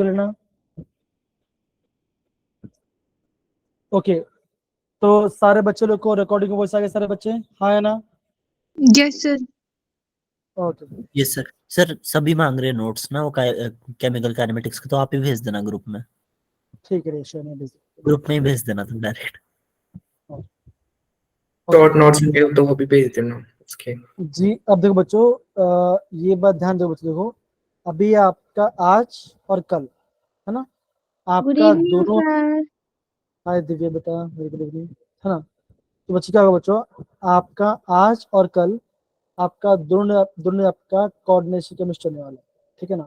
लेना। ओके, तो सारे बच्चे लोग को रिकॉर्डिंग वॉइस आ गए सारे बच्चे? हाँ या ना? Yes sir. Okay yes sir. Sir सभी मांग रहे नोट्स ना वो केमिकल काइनेमेटिक्स के, तो आप ही भेज देना ग्रुप में। ठीक है, रेशियो में भेज ग्रुप में ही भेज देना तुम डायरेक्ट। शॉर्ट नोट्स होंगे तो वो भी भेज देना उसके। जी। अब देखो बच्चों, ये बात ध्यान दो बच्चों, देखो अभी आपका आज और कल है ना, गुड आपका इवनिंग दोनों। सर। हाय दिव्या बेटा, वेरी गुड इवनिंग, है ना। तो बच्चे क्या होगा बच्चों, आपका आज और कल आपका दोनों दोनों आपका कोऑर्डिनेशन केमिस्ट्री होने वाला है, ठीक है ना।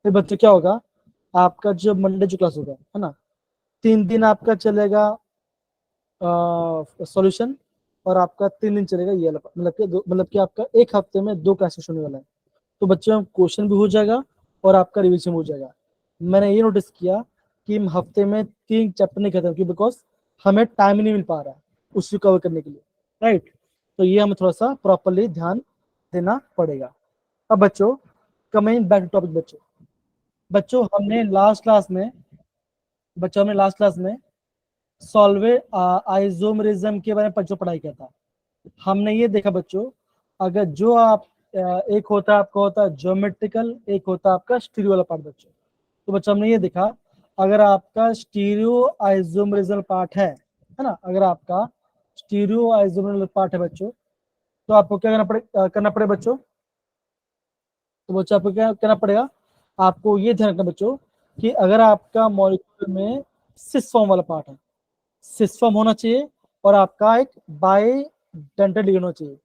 फिर बच्चों क्या होगा, आपका जो मंडे जो क्लास होगा है ना, 3 दिन आपका चलेगा सॉल्यूशन, और आपका 3 दिन चलेगा ये वाला, मतलब कि आपका एक हफ्ते में 2 क्लासेस होने वाला है। तो बच्चों क्वेश्चन भी हो जाएगा और आपका रिवीजन हो जाएगा। मैंने ये नोटिस किया कि हम हफ्ते में 3 चैप्टर नहीं खत्म, क्यों? बिकॉज हमें टाइम नहीं मिल पा रहा है उसको कवर करने के लिए, राइट। तो ये हमें थोड़ा सा प्रॉपरली ध्यान देना पड़ेगा। अब बच्चों कमिंग बैक टू टॉपिक, बच्चों हमने लास्ट क्लास में सॉल्वे आइसोमेरिज्म के बारे में जो पढ़ाई किया था, हमने ये देखा बच्चों, अगर जो आप एक होता है आपका होता है ज्योमेट्रिकल, एक होता है आपका स्टीरियो वाला पार्ट बच्चों। तो बच्चों हमने ये देखा, अगर आपका स्टीरियो आइसोमेरिज्म पार्ट है ना, अगर आपका स्टीरियो आइसोमेरिज्म पार्ट है बच्चों, तो आपको क्या करना पड़े बच्चों। तो बच्चों आपको क्या करना पड़ेगा, आपको ये ध्यान रखना बच्चों कि अगर आपका मॉलिक्यूल में सिस फॉर्म वाला पार्ट है, सिस फॉर्म होना चाहिए, और आपका एक बाई डेंटल लिगेंड होना चाहिए,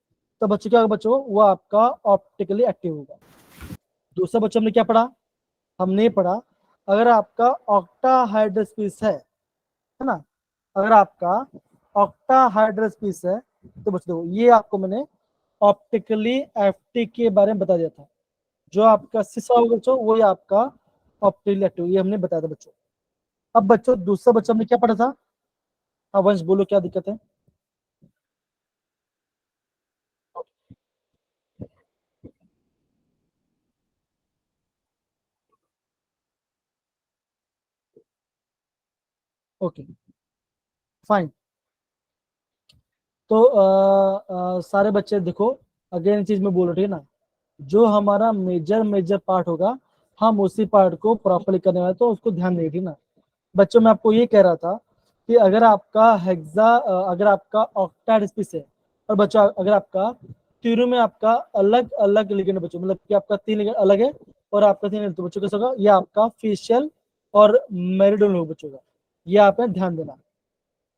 तो बच्चों क्या होगा बच्चों, वो आपका ऑप्टिकली एक्टिव होगा। दूसरा बच्चों हमने क्या पढ़ा, हमने पढ़ा अगर आपका ऑक्टाहाइड्रस पीस है ना, अगर आपका ऑक्टाहाइड्रस पीस है, तो बच्चों ये आपको मैंने ऑप्टिकली एफ्टी के बारे में बता दिया था। जो आपका सिसा होगा बच्चों वही आपका ऑप्टिकली एक्टिव, ये हमने बताया था बच्चों। अब बच्चों दूसरा बच्चा हमने क्या पढ़ा था? हाँ वंश बोलो क्या दिक्कत है? Okay fine. तो सारे बच्चे देखो, अगेन चीज में बोल रही है ना, जो हमारा मेजर पार्ट होगा हम उसी पार्ट को प्रॉपरली करने वाले, तो उसको ध्यान देगी ना। बच्चों मैं आपको ये कह रहा था कि अगर आपका अगर आपका ऑक्टेट स्पीस है, और बच्चों अगर आपका तीनों में आपका अलग अलग लिगेंड बच्चों, मतलब कि आपका 3 लिगेंड अलग है और आपका 3, तो बच्चों कैसा होगा, ये आपका फेशियल और मेरिडियनल होगा बच्चों का, ये आपने ध्यान देना।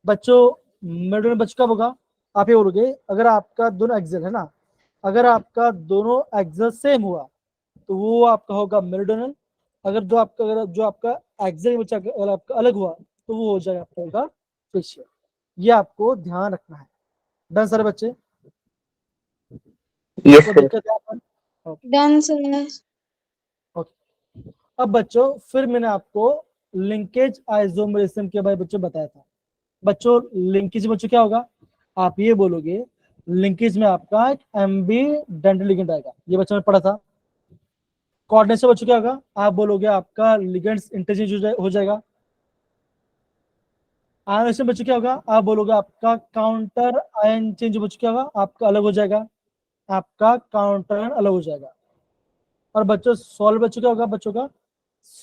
बच्चों मेरिडियनल बच्चों कब होगा, आप ये बोलोगे अगर आपका दोनों एक्सेल है ना, अगर आपका दोनों एक्सेल सेम हुआ तो वो आपका होगा मेरिडियनल। अगर जो आपका एक्सेल बच्चा अगर आपका अलग हुआ तो वो हो जाएगा आपका होगा फेशियल। ये आपको ध्यान रखना है। डन सारे बच्चे? यस कोई सर। दिक्कत है यहाँ पर? Done sir. ओके। अब बच्चों फिर मैंने आपको लिंकेज आइसोमेरिज्म के बारे में बच्चों बताया था। बच्चों लिंकेज बच्चों क्या होगा, आप ये बोलोगे लिंकेज में आपका एक एमबी डेंटल लिगेंड आएगा, ये बच्चों ने पढ़ा था। कोऑर्डिनेशन बच्चों क्या होगा, आप बोलोगे आपका लिगेंड्स इंटरचेंज हो जाएगा। आयन बच्चों क्या होगा, आप बोलोगे आपका काउंटर आयन चेंज बच्चों क्या होगा, आपका अलग हो जाएगा, आपका काउंटर आयन अलग हो जाएगा। और बच्चों सॉल्ट बच्चों क्या होगा, बच्चों का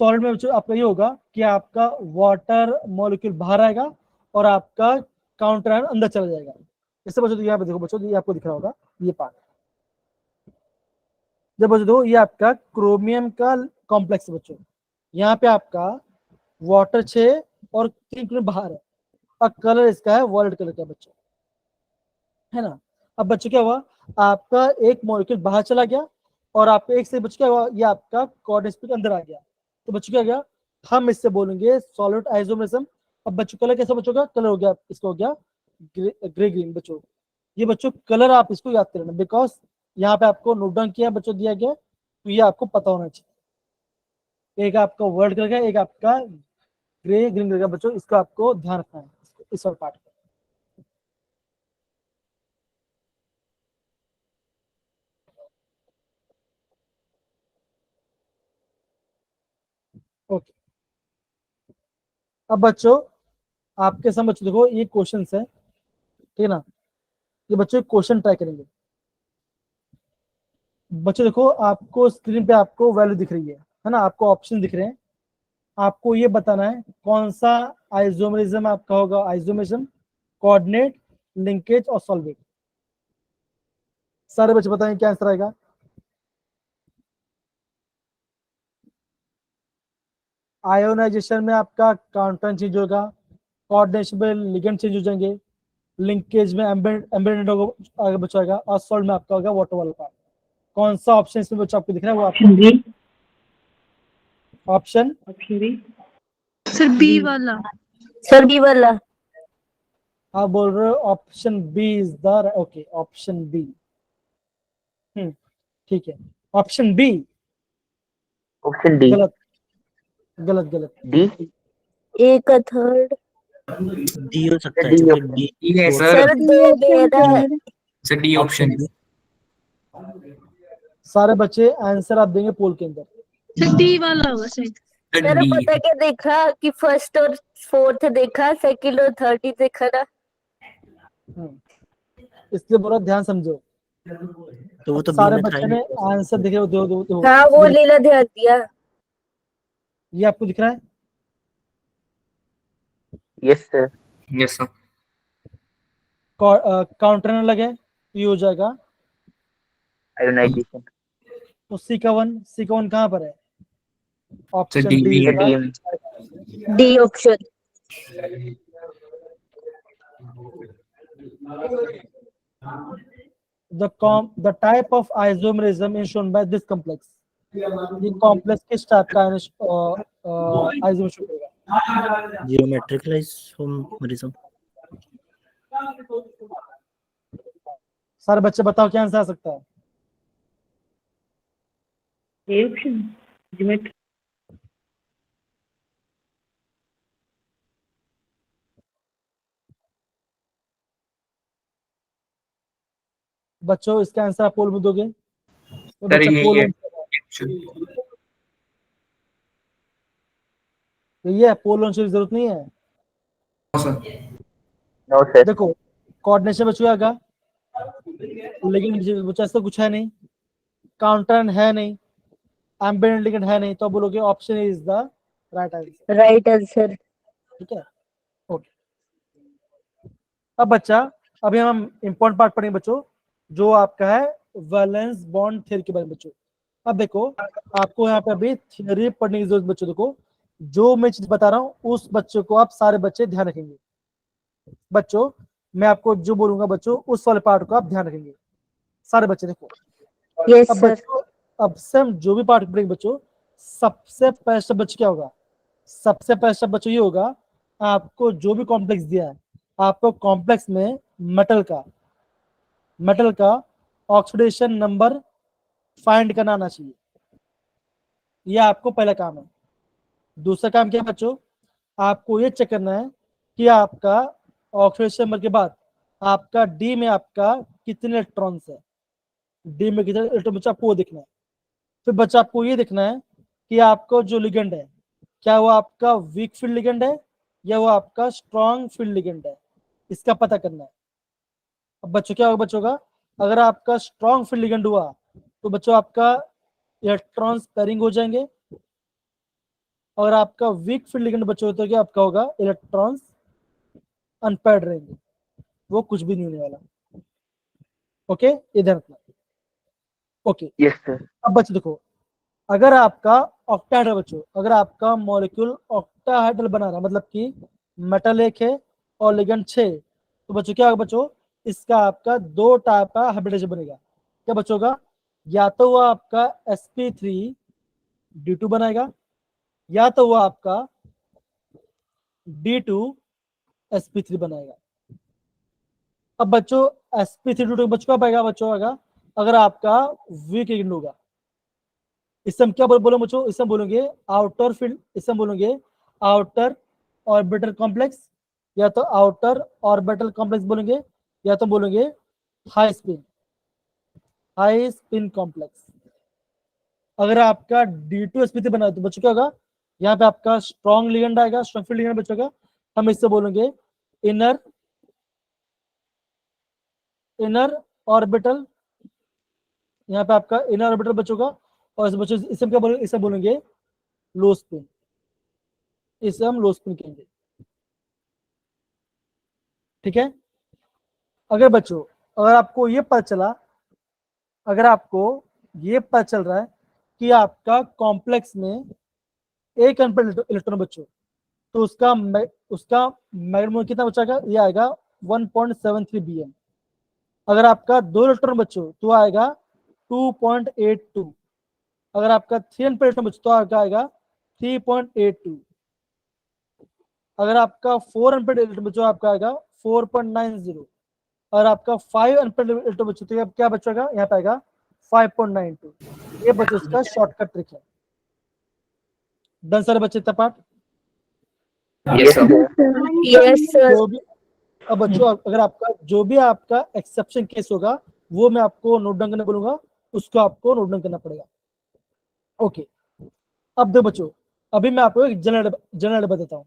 सॉल्ट में बच्चों आपका ये होगा कि आपका वाटर मॉलिक्यूल बाहर आएगा और आपका काउंटर आयन अंदर चला जाएगा। इससे बच्चों यहाँ पे देखो बच्चों, ये आपको दिख रहा होगा ये पार्ट, जब बच्चों देखो ये आपका क्रोमियम का कॉम्प्लेक्स है बच्चों, यहाँ पे आपका वाटर 6 और 3 बाहर है, और कलर इसका है वॉलेट कलर का बच्चों, है ना। अब बच्चों क्या हुआ, आपका एक मॉलिक्यूल बाहर चला गया और आपका एक से बच्चों क्या हुआ, ये आपका कोऑर्डिनेट के अंदर आ गया। तो बच्चों क्या गया, हम इससे बोलेंगे सॉलिड आइसोमेरिज्म। अब बच्चों कलर कैसा बच्चों का कलर हो गया, इसको हो गया ग्रे ग्रीन बच्चों। ये बच्चों कलर आप इसको याद करना, बिकॉज यहाँ पे आपको नोट डाउन किया बच्चों दिया गया, तो ये आपको पता होना चाहिए। एक आपका वर्ल्ड कलर का, एक आपका ग्रे ग्रीन कलर का बच्चों, इसका आपको ध्यान रखना है इस वाले पार्ट का। ओके, अब बच्चों आपके सामने बच्चों देखो ये क्वेश्चन है, ठीक है ना। ये बच्चों क्वेश्चन ट्राई करेंगे। बच्चों देखो आपको स्क्रीन पे आपको वैल्यू दिख रही है ना, आपको ऑप्शन दिख रहे हैं। आपको ये बताना है कौन सा आइसोमेरिज्म आपका होगा, आइसोमेरिज्म, कोऑर्डिनेट, लिंकेज और सॉल्वेट। सारे बच्चे बताएं क्या आंसर आएगा। आयोनाइजेशन में आपका काउंटर चेंज होगा, कोऑर्डिनेशन में लिगेंड चेंज हो जाएंगे, लिंकेज में एम्बेडेड होगा आगे बचाएगा, और सॉल्व में आपका होगा वाटर वाला पार्ट। कौन सा ऑप्शन इसमें बच्चों आपको दिख रहा है वो option B. Option option B sir, B वाला। सर बी वाला। आप बोल रहे हो option B is the okay, option B. ठीक है, ऑप्शन बी ऑप्शन डी। गलत गलत गलत। डी। ए का थर्ड। डी हो सकता है डी क्योंकि ऑप्शन। डी डी है फोर्थ सर, सर दो बेरा। Sir D option. सारे बच्चे आंसर आप देंगे पोल के अंदर। सर डी वाला होगा सर। Sir D. पता क्या देखा कि फर्स्ट और फोर्थ देखा, सेकंड और थर्ड ही देखा ना। इसलिए बोला ध्यान समझो। तो वो तो बी सारे में था बच्चे ही ने नहीं। आंसर देखे दो दो दो। हाँ वो लीला ध्यान दिया। ये आपको दिख रहा है, yes sir. Yes sir. Counter न लगे ये हो जाएगा। आयोनाइजेशन। तो सी का वन कहाँ पर है, ऑप्शन डी डी है, is D option. the type of isomerism is shown by this complex। ये कॉम्प्लेक्स किस टाइप का आइसोमेरिज्म होगा। Geometrical isomerism. सारे बच्चे बताओ क्या आंसर आ सकता है। A option geometry. बच्चों इसका आंसर आप पोल में दोगे तो सर बच्चा यही पोल है। ये है, पोल होने की जरूरत नहीं है। No sir. देखो कोऑर्डिनेशन बच्चों आएगा, लेकिन बच्चा ऐसा कुछ है नहीं, काउंटर है नहीं, एम्बेडेड लिगेंड है नहीं, तो आप बोलोगे option is the right answer. Right answer. ठीक है, ओके। अब बच्चा अभी हम इंपॉर्टेंट पार्ट पढ़ेंगे बच्चों, जो आपका है वैलेंस बॉन्ड थ्योरी के बारे में बच्चों। अब देखो आपको यहाँ पे अभी थ्योरी पढ़ने की जरूरत बच्चों। देखो जो मैं चीज बता रहा हूँ उस बच्चों को आप सारे बच्चे ध्यान रखेंगे। बच्चों मैं आपको जो बोलूंगा बच्चों उस वाले पार्ट को आप ध्यान रखेंगे सारे बच्चे। देखो यस अब सर। बच्चों अब से हम जो भी पार्ट पढ़ेंगे बच्चों, सबसे पहले शब्द बच्चों क्या होगा, सबसे पहले शब्द बच्चों ये होगा, आपको जो भी कॉम्प्लेक्स दिया है आपको कॉम्प्लेक्स में मेटल का ऑक्सीडेशन नंबर फाइंड करना आना चाहिए। ये आपको पहला काम है। दूसरा काम क्या है बच्चों, आपको ये चेक करना है कि आपका ऑक्सीडेशन नंबर के बाद आपका डी में आपका कितने इलेक्ट्रॉन्स है, डी में कितने इलेक्ट्रॉन बच्चा आपको वो देखना है। फिर बच्चा आपको ये देखना है कि आपको जो लिगेंड है क्या वो आपका वीक फील्ड लिगेंड है या वो आपका स्ट्रॉन्ग फील्ड लिगेंड है, इसका पता करना है। अब बच्चों क्या होगा बच्चों का, अगर आपका स्ट्रॉन्ग फील्ड लिगेंड हुआ तो बच्चों आपका इलेक्ट्रॉन्स पेयरिंग हो जाएंगे, और आपका वीक फील्ड लिगेंड बच्चों होता है कि आपका होगा इलेक्ट्रॉन्स अनपेयर्ड रहेंगे, वो कुछ भी नहीं होने वाला। ओके इधर रखना। Okay yes sir. अब बच्चों देखो अगर आपका ऑक्टाहेड्रल बच्चों, अगर आपका मॉलिक्यूल ऑक्टाहेड्रल बना रहा है मतलब कि मेटल एक है और लिगेंड 6, तो बच्चों क्या होगा बच्चों, इसका आपका दो टाइप का हाइब्रिडाइजेशन बनेगा। क्या बच्चों का, या तो वो आपका sp3d2 बनाएगा या तो वो आपका d2sp3 बनाएगा। अब बच्चों sp3d2 बच्चों का पाएगा बच्चों आएगा अगर आपका वीक लिगेंड होगा। इससे हम क्या बोलो बच्चों, इससे हम बोलेंगे आउटर फील्ड, इससे हम बोलेंगे आउटर ऑर्बिटल कॉम्प्लेक्स, या तो आउटर ऑर्बिटल कॉम्प्लेक्स बोलेंगे, या तो बोलेंगे हाई स्पिन कॉम्प्लेक्स। अगर आपका D2sp3 बना है तो बच्चों क्या होगा, यहाँ पे आपका स्ट्रॉन्ग लिगेंड आएगा, स्ट्रॉन्ग फील्ड लिगेंड बच्चों का हम इससे बोलेंगे इनर ऑर्बिटल, यहाँ पे आपका इनर ऑर्बिटल बच्चों का, और इस बच्चों इसे हम क्या बोलेंगे, इसे बोलेंगे लो स्पिन, इसे हम लो स्पिन कहेंगे। ठीक है, अगर बच्चों अगर आपको ये पता चला, अगर आपको ये पता चल रहा है कि आपका कॉम्प्लेक्स में एक अनपेयर्ड इलेक्ट्रॉन बच्चों, तो उसका मैग्नेटिक कितना बचेगा, ये आएगा 1.73 bm। अगर आपका 2 इलेक्ट्रॉन बच्चों तो आएगा 2.82। अगर आपका 3 अनपेयर्ड इलेक्ट्रॉन बच्चों तो आपका आएगा 3.82। अगर आपका 4 अनपेयर्ड इलेक्ट्रॉन बच्चों आपका आएगा 4.90। और आपका 5 अनपेयर्ड इलेक्ट्रॉन बच्चों तो क्या बचेगा, यहाँ पे आएगा 5.92। ये बच्चों इसका शॉर्टकट ट्रिक है। डन सारे बच्चे इतना part. Yes, sir. Yes, sir. जो भी अब बच्चों अगर आपका जो भी आपका एक्सेप्शन केस होगा वो मैं आपको नोट डाउन करने बोलूंगा, उसको आपको नोट डाउन करना पड़ेगा। ओके, अब दो बच्चों, अभी मैं आपको एक जनरल बताता हूँ।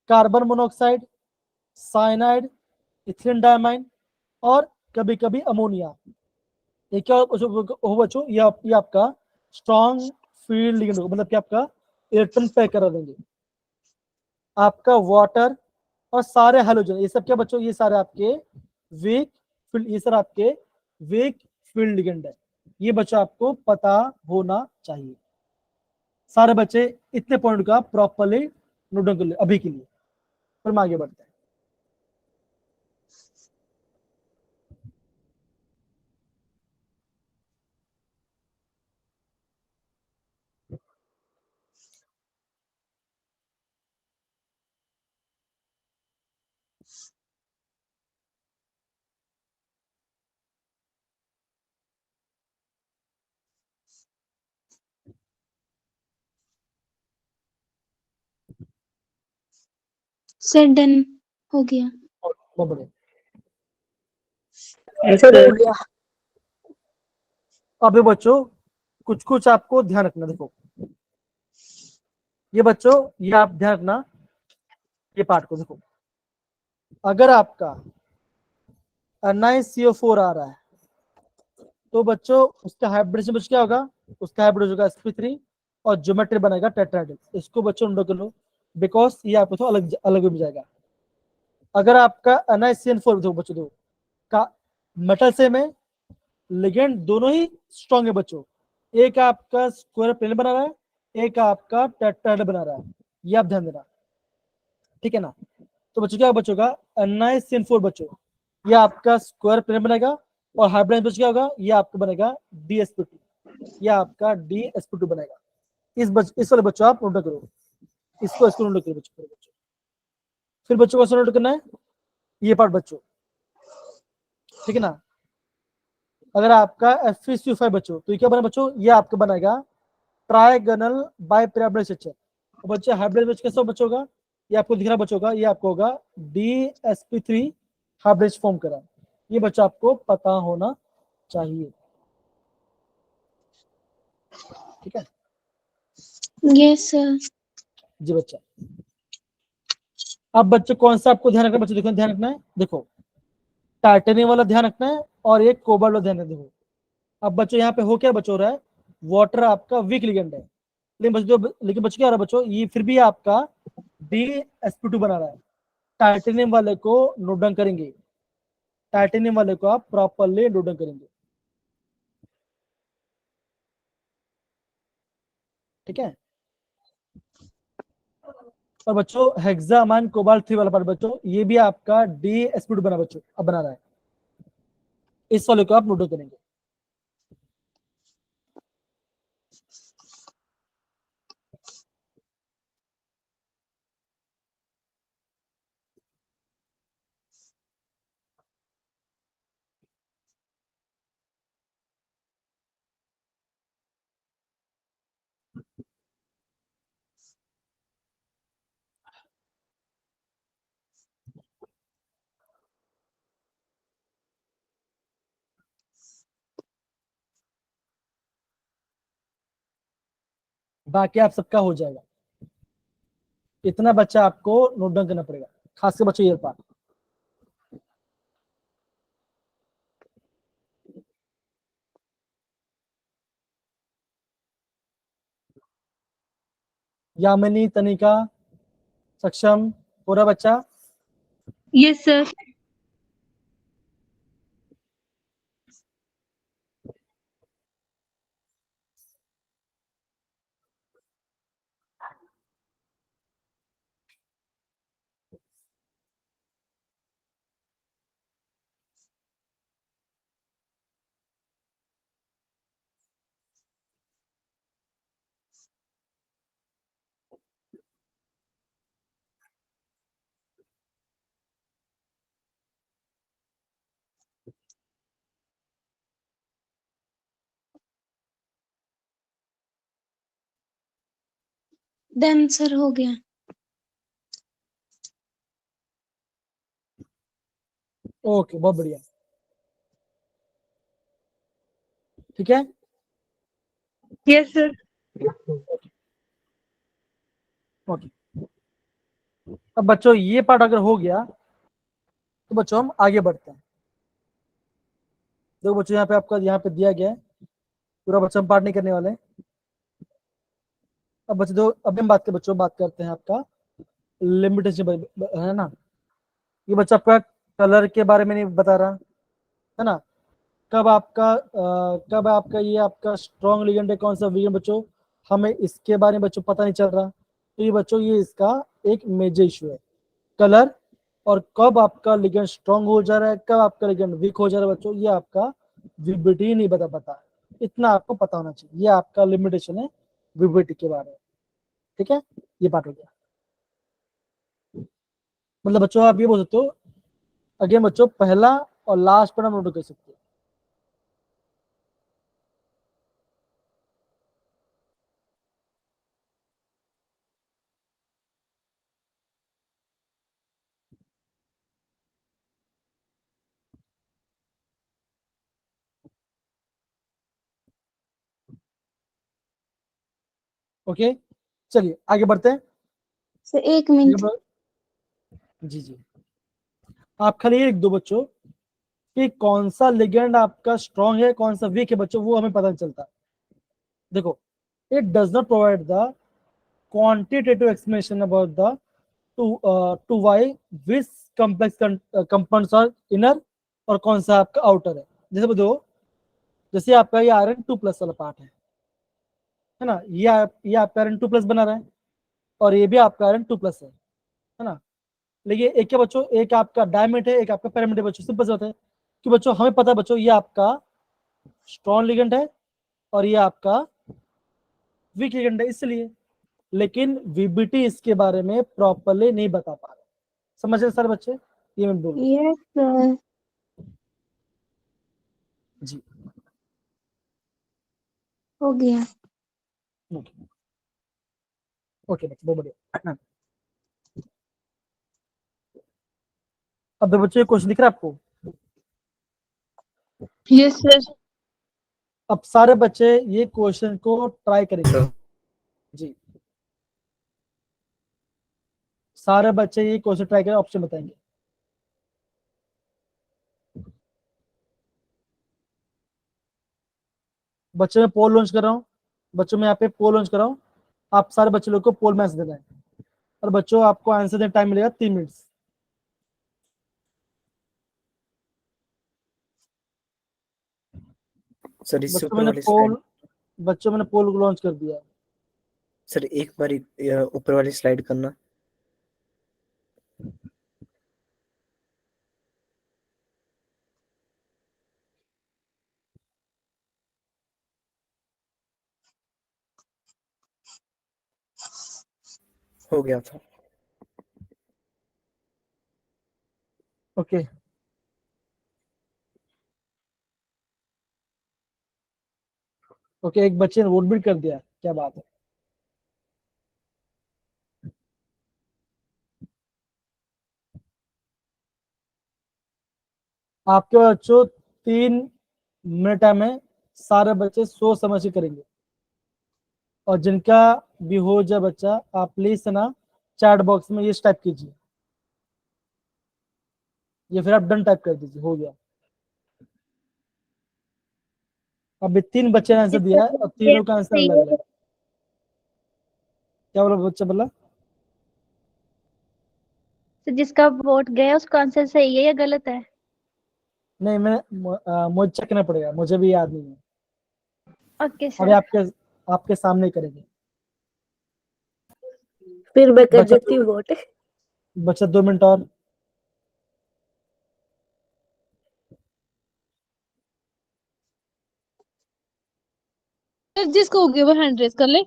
Carbon monoxide, cyanide, ethylene diamine और कभी कभी अमोनिया, ये क्या हो बच्चों, ये आपका स्ट्रॉन्ग फील्ड लिगेंड होगा, मतलब कि आपका इलेक्ट्रॉन पैक करा देंगे। आपका वाटर और सारे हैलोजन, ये सब क्या बच्चों, ये सारे आपके वीक फील्ड, ये सर आपके वीक फील्ड लिगेंड है। ये बच्चों आपको पता होना चाहिए। सारे बच्चे इतने पॉइंट का प्रॉपरली नोट डाउन कर ले अभी के लिए, फिर हम आगे बढ़ते हैं। सर डन हो गया। बहुत बढ़िया। Sir, हो गया। अभी बच्चों कुछ कुछ आपको ध्यान रखना, देखो ये बच्चों, ये आप ध्यान रखना, ये पार्ट को देखो। अगर आपका NiCO4 आ रहा है तो बच्चों उसका हाइब्रिडेशन बच्चों क्या होगा, उसका हाइब्रिड होगा sp3 और ज्योमेट्री बनेगा टेट्राहेड्रल। इसको बच्चों नोट कर लो, बिकॉज ये आपको तो अलग अलग मिल जाएगा। अगर आपका NiCN4 देखो बच्चों, देखो का मेटल सेम है, लिगेंड दोनों ही स्ट्रॉन्ग है बच्चों। एक आपका स्क्वायर प्लेन बना रहा है, एक आपका टेट्राहेड्रल बना रहा है, ये आप ध्यान देना। ठीक है ना, तो बच्चों क्या बच्चों का NiCN4 बच्चों, ये आपका स्क्वायर प्लेन बनेगा, और हाइब्रिड बच्चों क्या होगा, ये आपका बनेगा DsP2, ये आपका DsP2 बनेगा। इस वाले बच्चों आप नोट करो, इसको नोट करो बच्चों। फिर बच्चों को नोट करना है ये पार्ट बच्चों, ठीक है ना। अगर आपका FeCO5 बच्चों तो ये क्या बना बच्चों, ये आपका बनाएगा ट्राइगोनल बाइपिरामिडल स्ट्रक्चर। बच्चे हाइब्रिड बच्चों कैसा बच्चों होगा, ये आपको दिख रहा बच्चों का, ये आपको होगा DsP3 हाइब्रिड फॉर्म करा। ये बच्चा आपको पता होना चाहिए, ठीक है यस सर। जी बच्चा। अब बच्चों कौन सा आपको ध्यान रखना है, बच्चों देखो ध्यान रखना है, देखो टाइटेनियम वाला ध्यान रखना है और एक कोबाल्ट वाला ध्यान रखना है। देखो अब बच्चों यहाँ पे हो क्या बच्चों रहा है, वाटर आपका वीक लिगेंड है, लेकिन बच्चों क्या हो रहा है बच्चों, ये फिर भी आपका DsP2 बना रहा है। टाइटेनियम वाले को नोट डाउन करेंगे, टाइटेनियम वाले को आप प्रॉपरली नोट डाउन करेंगे, ठीक है। और बच्चों हेक्सामाइन कोबाल्ट 3 वाला पार्ट बच्चों, ये भी आपका DsP2 बना बच्चों, अब बना रहा है, इस वाले को आप नोट डाउन करेंगे। बाकी आप सबका हो जाएगा। इतना बच्चा आपको नोट डाउन करना पड़ेगा, खासकर बच्चों ये पार्ट। यामिनी, तनिका, सक्षम, पूरा बच्चा। Yes, sir. Done, sir. हो गया. ओके, बहुत बढ़िया, ठीक है। Yes, sir. ओके, अब बच्चों ये पार्ट अगर हो गया तो बच्चों हम आगे बढ़ते हैं। देखो बच्चों, यहाँ पे आपका यहाँ पे दिया गया है, पूरा बच्चों हम पार्ट नहीं करने वाले हैं। अब बच्चों दो, अभी हम बात करते हैं आपका लिमिटेशन, है ना। ये बच्चा आपका कलर के बारे में नहीं बता रहा, है ना। कब आपका ये आपका स्ट्रॉन्ग लिगेंड है, कौन सा वीक बच्चों, हमें इसके बारे में बच्चों पता नहीं चल रहा। तो ये बच्चों ये इसका एक मेजर इशू है, कलर। और कब आपका लिगेंड स्ट्रॉन्ग हो जा रहा है, कब आपका लिगेंड वीक हो जा रहा है बच्चों, ये आपका वीबीटी नहीं बता पाता। इतना आपको पता होना चाहिए, ये आपका लिमिटेशन है वीबीटी के बारे में, ठीक है। ये बात हो गया। मतलब बच्चों आप ये बोल सकते हो, अगेन बच्चों पहला और लास्ट पर हम नोट कर सकते हैं। ओके, चलिए आगे बढ़ते हैं। Sir, एक मिनट. जी जी, आप खाली ये लिख दो बच्चों कि कौन सा लिगेंड आपका स्ट्रॉन्ग है, कौन सा वीक है बच्चों, वो हमें पता नहीं चलता। देखो, it does not provide the quantitative explanation about the to why which complex compounds are inner और कौन सा आपका आउटर है। जैसे बताओ, जैसे आपका ये आयरन 2+ वाला पार्ट है ना, ये आपका आयरन 2+ बना रहा है, और ये भी आपका आयरन 2+ है ना। लेकिन एक क्या बच्चों, एक आपका डायमेट है, एक आपका पैरामीटर बच्चों, सिंपल सा होता है कि बच्चों हमें पता है बच्चों ये आपका स्ट्रॉन्ग लिगेंड है और ये आपका वीक लिगेंड है, इसलिए। लेकिन वीबीटी इसके बारे में प्रॉपरली नहीं बता पा रहे। समझ रहे सर बच्चे, ये मैं बोल रहा हूं। Yes, sir. जी, हो गया. ओके ओके बच्चे, बहुत बढ़िया। अब बच्चों ये क्वेश्चन दिख रहा है आपको। Yes, sir. अब सारे बच्चे ये क्वेश्चन को ट्राई करेंगे। सर जी, सारे बच्चे ये क्वेश्चन ट्राई करें, ऑप्शन बताएंगे। बच्चों में पोल लॉन्च कर रहा हूँ, बच्चों में यहाँ पे पोल लॉन्च कर रहा हूँ। आप सारे बच्चे लोग को पोल मैच देना है, और बच्चों आपको आंसर देने टाइम मिलेगा 3 मिनट। सर इससे बच्चों ऊपर मैंने वाली पोल स्लाइड, बच्चों मैंने पोल लॉन्च कर दिया है। सर एक बार ऊपर वाली स्लाइड करना। हो गया था। ओके, ओके, एक बच्चे ने वोट भी कर दिया, क्या बात है। आपके बच्चों 3 मिनट टाइम है, सारे बच्चे सोच समझ के करेंगे, और जिनका भी हो जाए बच्चा, आप प्लीज ना चैट बॉक्स में ये टाइप कीजिए, ये फिर आप डन टाइप कर दीजिए, हो गया। अभी 3 बच्चे ने आंसर दिया है और तीनों का आंसर अलग अलग है। क्या बोला बच्चा, बोला? तो जिसका वोट गया उसका आंसर सही है या गलत है? नहीं, मुझे चेक करना पड़ेगा, मुझे भी याद नहीं है। ओके अभी सर। आपके सामने ही करेंगे। फिर मैं कर बच्चा देती हूँ वोट। बच्चा 2 मिनट और। सर जिसको हो गया वो हैंड रेस कर ले।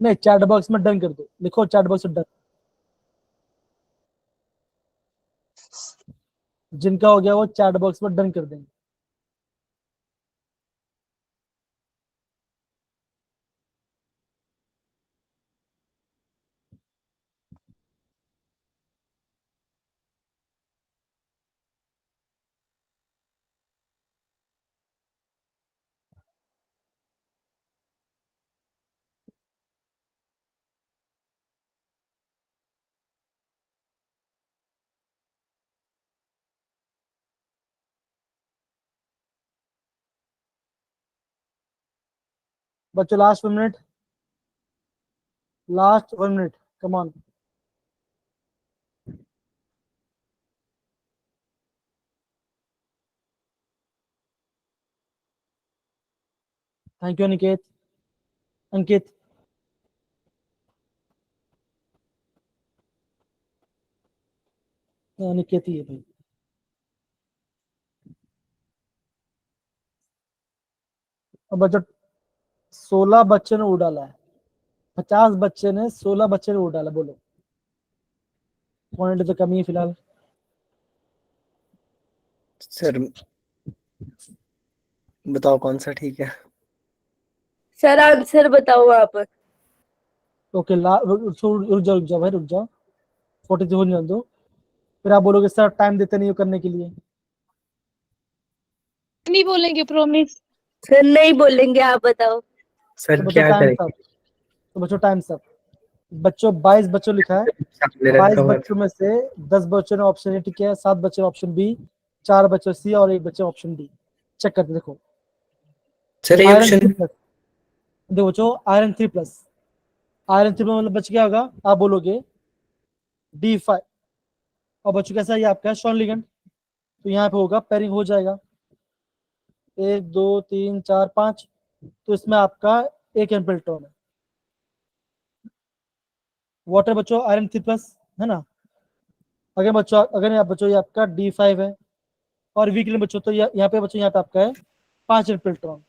नहीं, चैट बॉक्स में डन कर दो, लिखो चैट बॉक्स में डन। जिनका हो गया वो चैट बॉक्स में डन कर देंगे। बच्चों last 1 minute, last 1 minute, come on. Thank you Aniket. Ankit, Aniket ही है भाई। अब बच्चों 16 बच्चे ने उड़ डाला है, 50 बच्चे ने 16 बच्चे ने उड़ डाला, बोलो। पॉइंट तो कमी है फिलहाल। सर बताओ कौन सा ठीक है। सर आंसर बताओ आप। ओके, रुक जाओ भाई, रुक जाओ। 43 होने दो, फिर आप बोलोगे सर टाइम देते नहीं हो करने के लिए। नहीं बोलेंगे, प्रॉमिस। सर नहीं बोलेंगे, आप बताओ। सर तो बच्चों क्या टाइम करेंगे? सब, तो बच्चों टाइम सब। बच्चों 22 बच्चों लिखा है, सामने 22 रखा हुआ है। बच्चों में से 10 बच्चों ने ऑप्शन ए टिक किया है, 7 बच्चे ऑप्शन बी, 4 बच्चे सी और 1 बच्चे ऑप्शन डी। चेक करते देखो। सर ये आयरन ऑप्शन 3 प्लस, देखो बच्चों आयरन 3 प्लस, आयरन 3 मतलब बच क्या होगा, आप बोलोगे D5। और बच्चों कैसा है ये आपका स्ट्रॉन्ग लिगेंड, तो यहाँ पे होगा पेयरिंग हो जाएगा 1 2 3 4 5, तो इसमें आपका एक एम्पल्टोन है। वाटर बच्चों आयरन 3 प्लस है ना। अगर यहाँ बच्चों ये आपका D5 है, और वीकली बच्चों तो यहाँ पे बच्चों, यहाँ पे आपका है 5 एम्पल्टोन।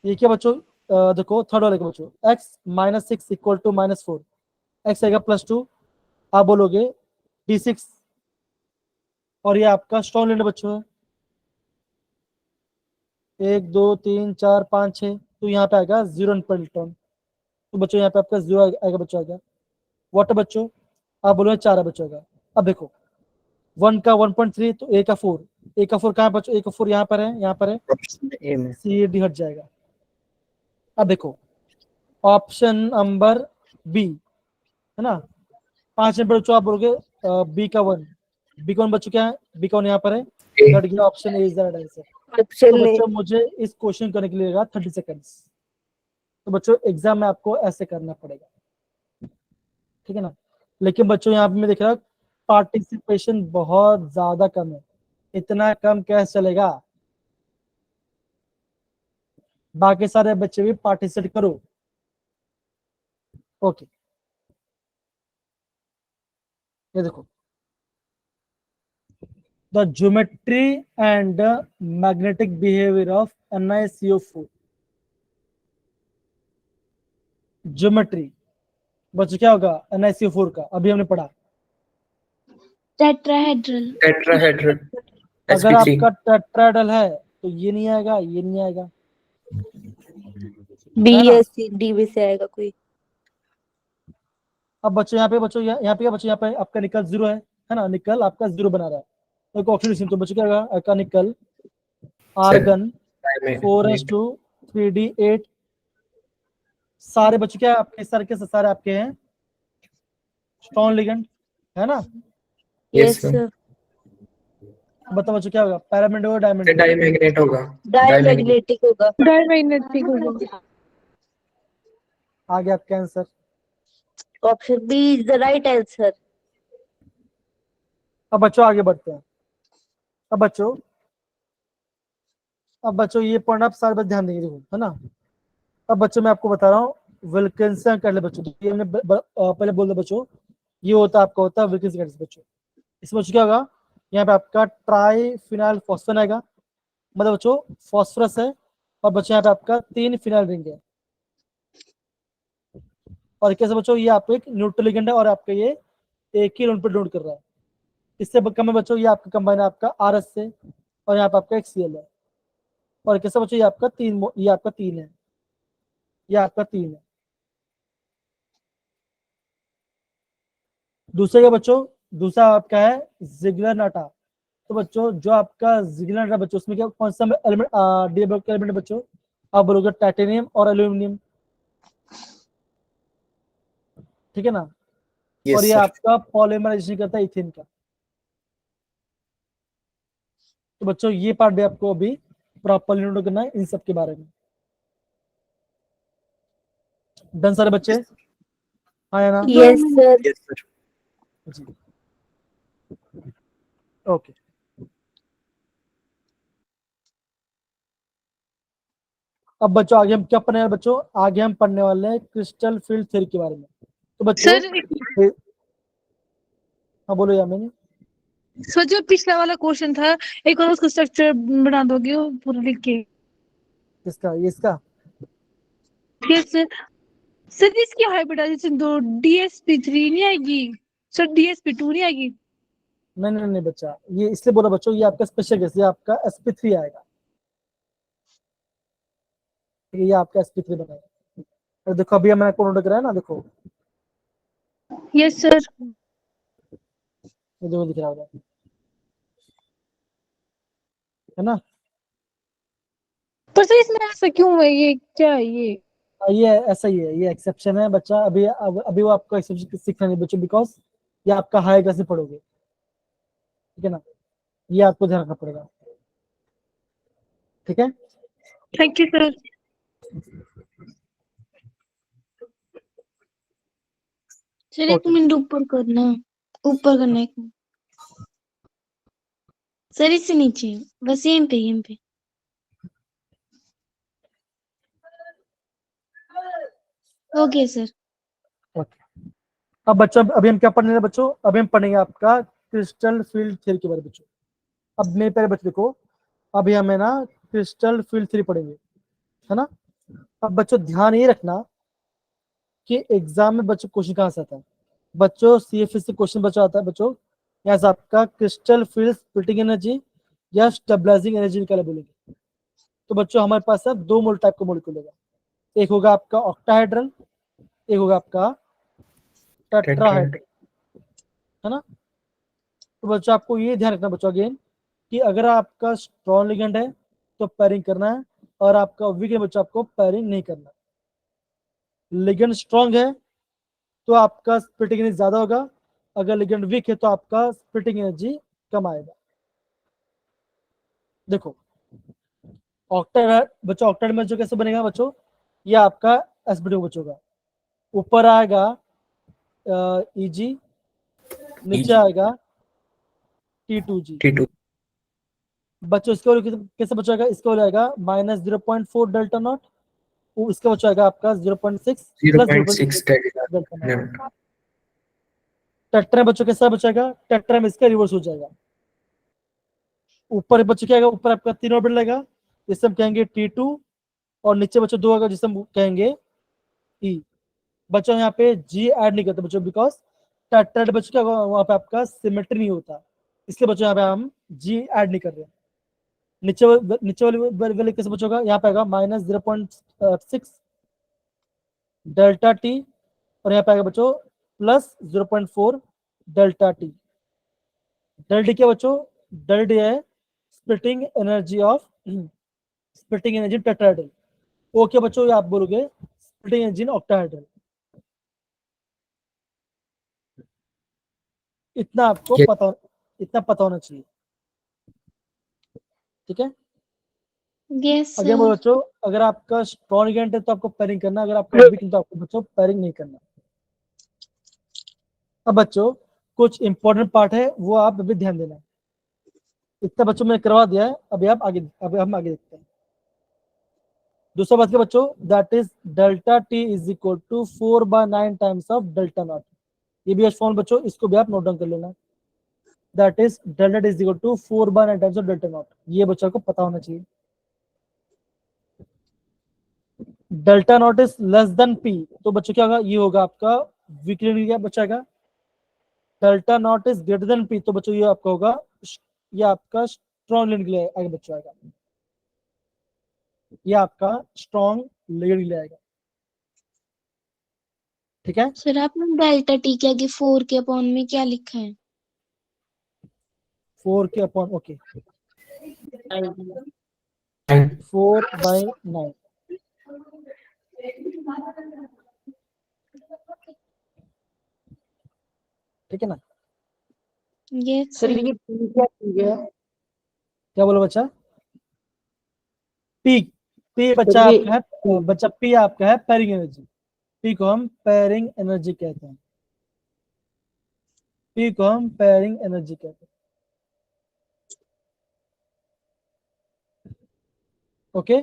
ये क्या बच्चों, देखो थर्ड वाले का बच्चों, x-6 इक्वल टू -4, x आएगा +2, आप बोलोगे D6। और ये आपका स्ट्रॉन्ग लिगेंड बच्चों है 1 2 3 4 5 6, तो यहाँ पे आएगा 0 एम्पल्टोन, तो बच्चों यहाँ पे आपका 0 आएगा बच्चों, आएगा। वाटर बच्चों आप बोलोगे 4 है बच्चों का। अब देखो 1 का 1.3, तो ए का 4, ए का 4 कहाँ बच्चों, ए का 4 यहाँ पर है, यहाँ पर है, ऑप्शन ए में। सी डी हट जाएगा। अब देखो ऑप्शन नंबर बी है ना, 5 नंबर बच्चों आप बोलोगे बी का 1, बी का 1 बच्चों क्या है, बी का 1 यहाँ पर है, ए। घट गया, option A is the right answer. Option तो में बच्चों मुझे इस क्वेश्चन करने के लिए लगा 30 सेकंड्स, तो बच्चों एग्जाम में आपको ऐसे करना पड़ेगा, ठीक है ना। लेकिन बच्चों यहाँ पे मैं देख रहा हूँ पार्टिसिपेशन बहुत ज्यादा कम है, इतना कम कैसे चलेगा, बाकी सारे बच्चे भी पार्टिसिपेट करो। ओके, ये देखो the geometry and magnetic behaviour of NiCO4। Geometry बच्चों क्या होगा NiCO4 का, अभी हमने पढ़ा। टेट्राहेड्रल। टेट्राहेड्रल अगर sp3। आपका टेट्राहेड्रल है तो ये नहीं आएगा, ये नहीं आएगा, बी है ना। या सी, डी में से आएगा कोई। अब बच्चों यहाँ पे बच्चों यहाँ पे क्या बच्चों, यहाँ पे आपका निकल 0 है ना, निकल आपका 0 बना रहा है, तो ऑप्शन तो बच्चों क्या होगा, आपका निकल सर आर्गन में 4s2 3D8 सारे बच्चे क्या आपके सारे के सारे आपके हैं स्ट्रॉन्ग लिगेंड है ना। Yes sir. बताओ बच्चों क्या होगा, पैरामैग्नेट होगा डायमैग्नेट होगा? डायमैग्नेट होगा। डायमैग्नेटिक होगा। डायमैग्नेटिक होगा। आगे आपका answer option B is the right answer. अब बच्चों आगे बढ़ते हैं। अब बच्चों ये पॉइंट आप सारे बच्चे ध्यान देंगे, देखो है ना। अब बच्चों मैं आपको बता रहा हूँ विल्किंसन कर ले बच्चों, ये हमने पहले बोल दिया बच्चों, ये होता आपका होता है विल्किंसन कर बच्चों। इसमें बच्चों क्या होगा, यहाँ पे आपका ट्राईफिनाइल फॉस्फेन आएगा, मतलब बच्चों फॉस्फोरस है, और बच्चों यहाँ पे आपका 3 फिनाइल रिंग है, और कैसे बच्चों ये आपको एक न्यूट्रल लिगेंड है और आपका ये एक ही लोन पे डोनेट कर रहा है। इससे कम है बच्चों, ये आपका कंबाइन है आपका RS से, और यहाँ पे आपका एक Cl है, और कैसे बच्चों ये आपका 3 ये आपका 3 है, ये आपका 3 है। दूसरे का बच्चों दूसरा आपका है जिगलर नाटा। तो बच्चों जो आपका जिगलर नाटा बच्चों उसमें क्या कौन सा एलिमेंट डी एलिमेंट है बच्चों, आप बोलोगे टाइटेनियम और एल्यूमिनियम, ठीक है ना। और ये सर। आपका पॉलीमराइजेशन करता है इथेन का। तो बच्चों ये पार्ट भी आपको अभी प्रॉपरली नोट करना है इन सब के बारे में। डन सारे बच्चे, हाँ या ना? Yes sir. Yes sir. जी ओके। अब बच्चों आगे हम क्या पढ़ने वाले बच्चों, आगे हम पढ़ने वाले हैं क्रिस्टल फील्ड थ्योरी के बारे में। तो बच्चों सर हाँ बोलो या मैंने सर जो पिछला वाला क्वेश्चन था, एक और उसका स्ट्रक्चर बना दोगे वो पूरा लिख के? किसका, ये इसका? Yes sir. सर इसकी हाइब्रिडाइजेशन दो DsP3 नहीं आएगी सर, DsP2 नहीं आएगी? नहीं नहीं नहीं बच्चा, ये इसलिए बोला बच्चों ये आपका स्पेशल केस, ये आपका sp3 आएगा, ठीक है, ये आपका sp3 बनेगा। और देखो अभी मैंने आपको नोट कराया ना, देखो यस सर। ये देखो दिख रहा होगा, है ना। पर सर इसमें ऐसा क्यों है, ये क्या है ये? ये ऐसा ही है, ये एक्सेप्शन है बच्चा, अभी वो आपको एक्सेप्शन सीखना नहीं बच्चों, बिकॉज ये आपका हाई क्लास में पढ़ोगे, ठीक है ना, ये आपको ध्यान रखना पड़ेगा, ठीक है। Thank you sir. सर एक Okay. मिनट ऊपर करना है एक मिनट। सर इससे नीचे बस यहीं पे। Okay sir. अब बच्चों अभी हम क्या पढ़ने हैं बच्चों, अभी हम पढ़ेंगे आपका क्रिस्टल फील्ड थ्योरी के बारे में बच्चों। अब मेरे पहले बच्चों देखो, अभी हमें ना क्रिस्टल फील्ड थ्योरी पढ़ेंगे, है ना। अब बच्चों ध्यान ये रखना कि एग्जाम में बच्चों क्वेश्चन कहाँ से आता है, बच्चों CFS से क्वेश्चन बच्चों आता है बच्चों, यहाँ से आपका क्रिस्टल फील्ड स्प्लिटिंग एनर्जी या स्टेबलाइजिंग एनर्जी निकाले बोलेंगे। तो बच्चों हमारे पास है 2 मोल टाइप का मॉलिक्यूल होगा, एक होगा आपका ऑक्टाहाइड्रल, एक होगा आपका टेट्राहाइड्रल, है ना। तो बच्चों आपको ये ध्यान रखना बच्चों अगेन कि अगर आपका स्ट्रॉन्ग लिगेंड है तो पैरिंग करना है, और आपका वीक है बच्चों आपको पैरिंग नहीं करना। लिगेंड स्ट्रॉन्ग है तो आपका स्प्लिटिंग एनर्जी ज्यादा होगा, अगर लिगेंड वीक है तो आपका स्प्लिटिंग एनर्जी कम आएगा। देखो ऑक्टाइड बच्चों, ऑक्टाइड में जो कैसे बनेगा बच्चों, ये आपका sp2 बच्चों का ऊपर आएगा Eg, नीचे आएगा T2G। T2 बच्चों इसका कैसे बचाएगा, इसका हो जाएगा -0.4 डेल्टा नॉट, इसका बचाएगा आपका 0.6 plus 0.6 delta delta not. Tetra बच्चों कैसा बचाएगा, टेट्रा में इसका रिवर्स हो जाएगा, ऊपर बच्चों क्या आएगा, ऊपर आपका 3 ऑर्बिटल लगेगा जिसे हम कहेंगे T2, और नीचे बच्चों 2 आएगा जिसे हम कहेंगे E। बच्चों यहाँ पे G ऐड नहीं करते बच्चों, बिकॉज टेट्राड बच्चों क्या होगा, वहां पे आपका सिमेट्री नहीं होता, इसलिए बच्चों यहाँ पे हम G ऐड नहीं कर रहे। नीचे वाले कैसे बचोगा, यहाँ पे आएगा -0.6 डेल्टा टी, और यहाँ पे आएगा बच्चों plus 0.4 delta T. Del D क्या बच्चों, डेल डी है splitting energy of tetrahedral, okay बच्चों, ये आप बोलोगे स्प्लिटिंग इंजन ऑक्टाहेड्रल। इतना आपको Yes. पता होना चाहिए, ठीक है। यस अगर सर। बच्चों अगर आपका स्ट्रॉन्ग लिगेंड है तो आपको पैरिंग करना, अगर आपका वीक है तो आपको बच्चों पैरिंग नहीं करना। अब बच्चों कुछ इंपॉर्टेंट पार्ट है वो आप अभी ध्यान देना। इतना बच्चों मैंने करवा दिया है, अभी हम आगे देखते हैं। दूसरा बात क्या बच्चों, that is delta T is equal to 4/9 times of delta naught. ये भी फॉर्म बच्चों, इसको भी आप नोट डाउन कर लेना। That is delta T is equal to 4/9 times of delta naught. ये बच्चों को पता होना चाहिए। Delta naught is less than P, तो बच्चों क्या होगा, ये होगा आपका वीकली क्या बचाएगा। Delta naught is greater than P, तो बच्चों ये आपका होगा, ये आपका स्ट्रॉन्ग लिगेंड के लिए आगे बच्चों आएगा, ये आपका स्ट्रॉन्ग लिगेंड के लिए आएगा, ठीक है। सर आपने डेल्टा टी के आगे 4 के अपॉन में क्या लिखा है? 4 के अपॉन, ओके, 9. 4/9, ठीक है ना। Yes sir sir. ये क्या बोलो बच्चा, पी, पी बच्चा आपका है, बच्चा पी आपका है पैरिंग एनर्जी। पी को हम पैरिंग एनर्जी कहते हैं, पी को हम पैरिंग एनर्जी कहते हैं, ओके।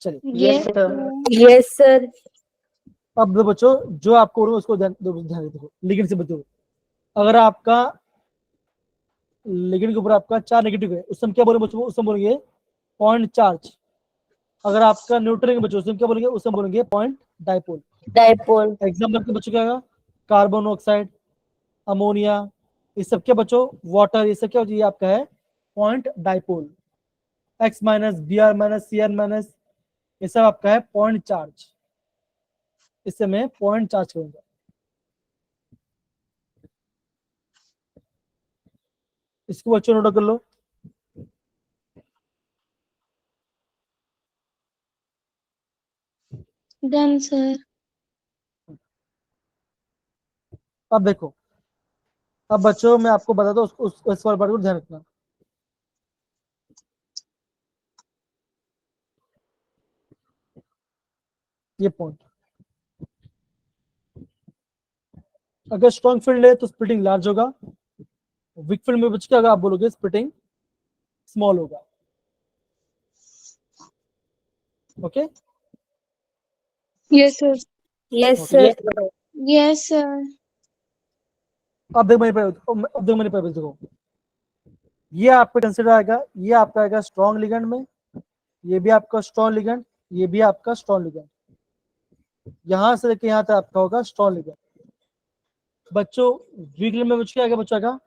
चलिए यस सर। Yes sir. अब देखो बच्चों, जो आपको बोलूंगा उसको ध्यान देखो, लिगेंड से बच्चों अगर आपका लिगेंड के ऊपर आपका चार नेगेटिव है, उस समय क्या बोलेंगे बच्चों, उस समय बोलेंगे पॉइंट चार्ज। अगर आपका न्यूट्रल है बच्चों, उस समय क्या बोलेंगे, उस समय बोलेंगे पॉइंट डाइपोल। डाइपोल। एग्जाम्पल के बच्चों क्या होगा, कार्बन मोनोऑक्साइड, अमोनिया, ये सब क्या बच्चों, वाटर, ये सब क्या होती है आपका है point dipole. X minus, B R minus, C R minus, ये सब आपका है पॉइंट चार्ज। इससे मैं पॉइंट चार्ज करूंगा। इसको बच्चों नोट कर लो। Done sir. अब देखो, अब बच्चों मैं आपको बता दो उस वाले पार्ट को ध्यान रखना। ये पॉइंट, अगर स्ट्रॉन्ग फील्ड है तो स्प्लिटिंग लार्ज होगा, वीक फील्ड में बच्चों क्या होगा, आप बोलोगे स्प्लिटिंग स्मॉल होगा, okay. Yes sir. Yes sir. Yes sir. अब देखो मेरे पे देखो, ये आपका कंसिडर आएगा, ये आपका आएगा स्ट्रॉन्ग लिगेंड में, ये भी आपका स्ट्रॉन्ग लिगेंड, ये भी आपका स्ट्रॉन्ग लिगेंड, यहां से लेके यहां तक आपका होगा स्ट्रॉन्ग लिगेंड। बच्चों वीक लिगेंड में बच्चों क्या आएगा, बच्चों आएगा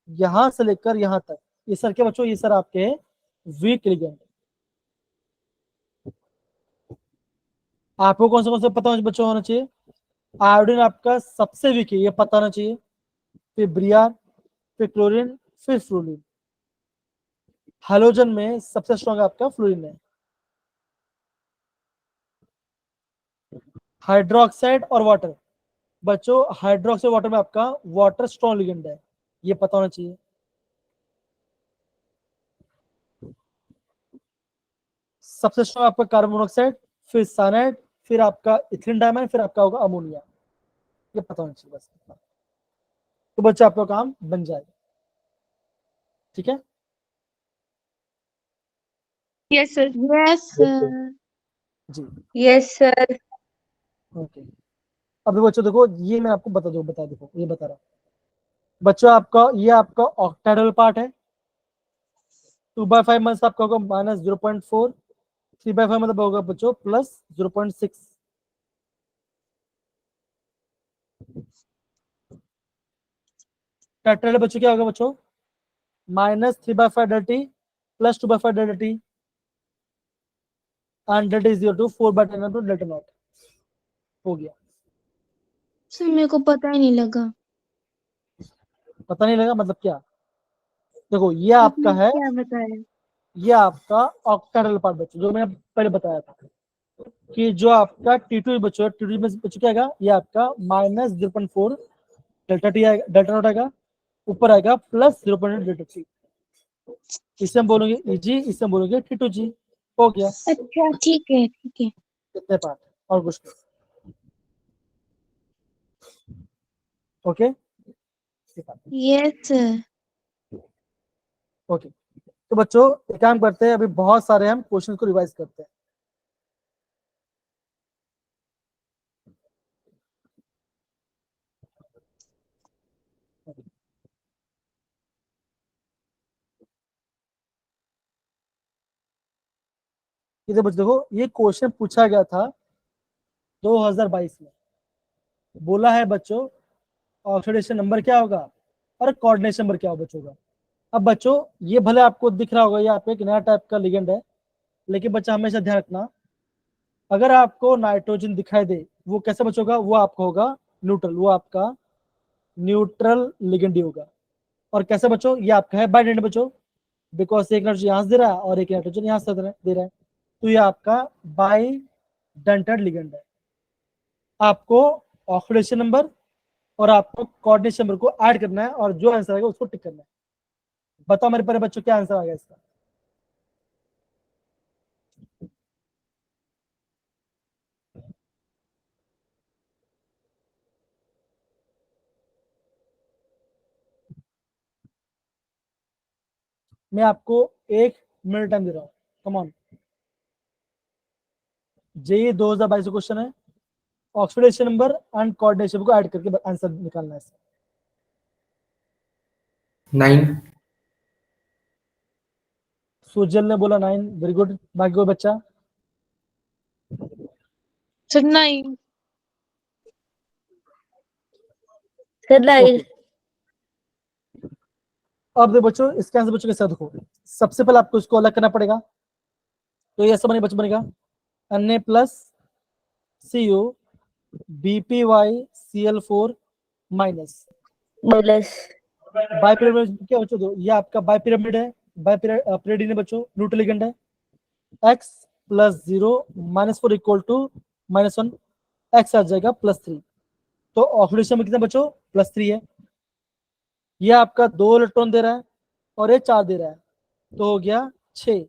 यहां से लेकर यहां तक, ये सर के बच्चों, ये सर आपके वीक लिगेंड। आपको कौन से पता बच्चों होना चाहिए, आयोडीन आपका सबसे वीक है, ये पता होना चाहिए, फिर ब्रियार, फिर क्लोरीन, फिर फ्लोरीन। हाइड्रोजन में सबसे स्ट्रॉन्ग आपका फ्लोरीन है। हाइड्रोक्साइड और वाटर, बच्चों हाइड्रोक्साइड वाटर में आपका वाटर स्ट्रॉन्ग लिगेंड है, ये पता होना चाहिए। सबसे स्ट्रॉन्ग आपका कार्बन मोनोऑक्साइड, फिर साइनाइड, फिर आपका इथिलीन डाइमाइड, फिर आपका होगा अमोनिया, ये पता होना चाहिए बस। तो बच्चे आपका काम बन जाएगा, ठीक है। Yes sir. Yes sir. जी यस सर। ओके। अब बच्चों देखो, ये मैं आपको बता देखो, ये बता रहा हूँ बच्चों, आपका ये आपका ऑक्टाहेड्रल पार्ट है। 2/5 मतलब आपका होगा -0.4, 3/5 मतलब होगा बच्चों +0.6। टेट्राहेड्रल बच्चों क्या होगा बच्चों, -3/5 delta T +2/5 delta T, and delta is equal to 4/10 delta naught, हो गया। सर मेरे को पता ही नहीं लगा। पता नहीं लगा मतलब क्या, देखो ये आपका आपने है, क्या बताया? ये आपका ऑक्टाहेड्रल पार्ट बच्चों, जो मैंने पहले बताया था कि जो आपका T2 बच्चों, T2 में बच्चों क्या आएगा, ये आपका -0.4 डेल्टा टी आएगा, डेल्टा नॉट आएगा, ऊपर आएगा प्लस 0.8 डेल्टा टी। इसे हम बोलेंगे Eg, इसे हम बोलेंगे T2G। हो गया। अच्छा ठीक है ठीक है। कितने पार्ट और कुछ नहीं। Okay yes sir. ओके, तो बच्चों एक काम करते हैं, अभी बहुत सारे हम क्वेश्चन को रिवाइज करते हैं। ये बच्चों देखो, ये क्वेश्चन पूछा गया था 2022 में। बोला है बच्चों ऑक्सीडेशन नंबर क्या होगा और कोऑर्डिनेशन नंबर क्या होगा बच्चों का। अब बच्चों ये भले आपको दिख रहा होगा, ये आप एक नया टाइप का लिगेंड है, लेकिन बच्चा हमेशा ध्यान रखना, अगर आपको नाइट्रोजन दिखाई दे, वो कैसे बच्चों का, वो आपका होगा न्यूट्रल, वो आपका न्यूट्रल लिगेंड होगा। और कैसे बच्चों, ये आपका है बाइडेंट बच्चों, बिकॉज एक नाइट्रोजन यहाँ से दे रहा है और एक नाइट्रोजन यहाँ से दे रहा है, तो ये आपका बाइडेंटेड लिगेंड है। आपको ऑक्सीडेशन नंबर और आपको कोऑर्डिनेशन नंबर को ऐड करना है और जो आंसर आएगा उसको टिक करना है। बताओ मेरे प्यारे बच्चों क्या आंसर आ गया इसका। मैं आपको 1 मिनट टाइम दे रहा हूँ, कम ऑन। जेई 2022 क्वेश्चन है, ऑक्सीडेशन नंबर एंड कोऑर्डिनेशन को ऐड करके आंसर निकालना है इसका। 9। सुजल ने बोला 9, वेरी गुड। बाकी कोई बच्चा? सर 9। सर 9। अब देखो बच्चों, इसके आंसर बच्चों के साथ देखो, सबसे पहले आपको इसको अलग करना पड़ेगा। तो ये ऐसा बच्चों बनेगा Na plus Cu BpYCl4 minus. Bipyramid क्या बच्चों, दो ये आपका बाइपिरामिड है, बाइपिरामिड है बच्चों, न्यूट्रल लिगेंड है। x + 0 -4 = -1, x आ जाएगा +3। तो ऑक्सीडेशन में कितना बच्चों, +3 है। ये आपका 2 इलेक्ट्रॉन दे रहा है और ये 4 दे रहा है, तो हो गया 6।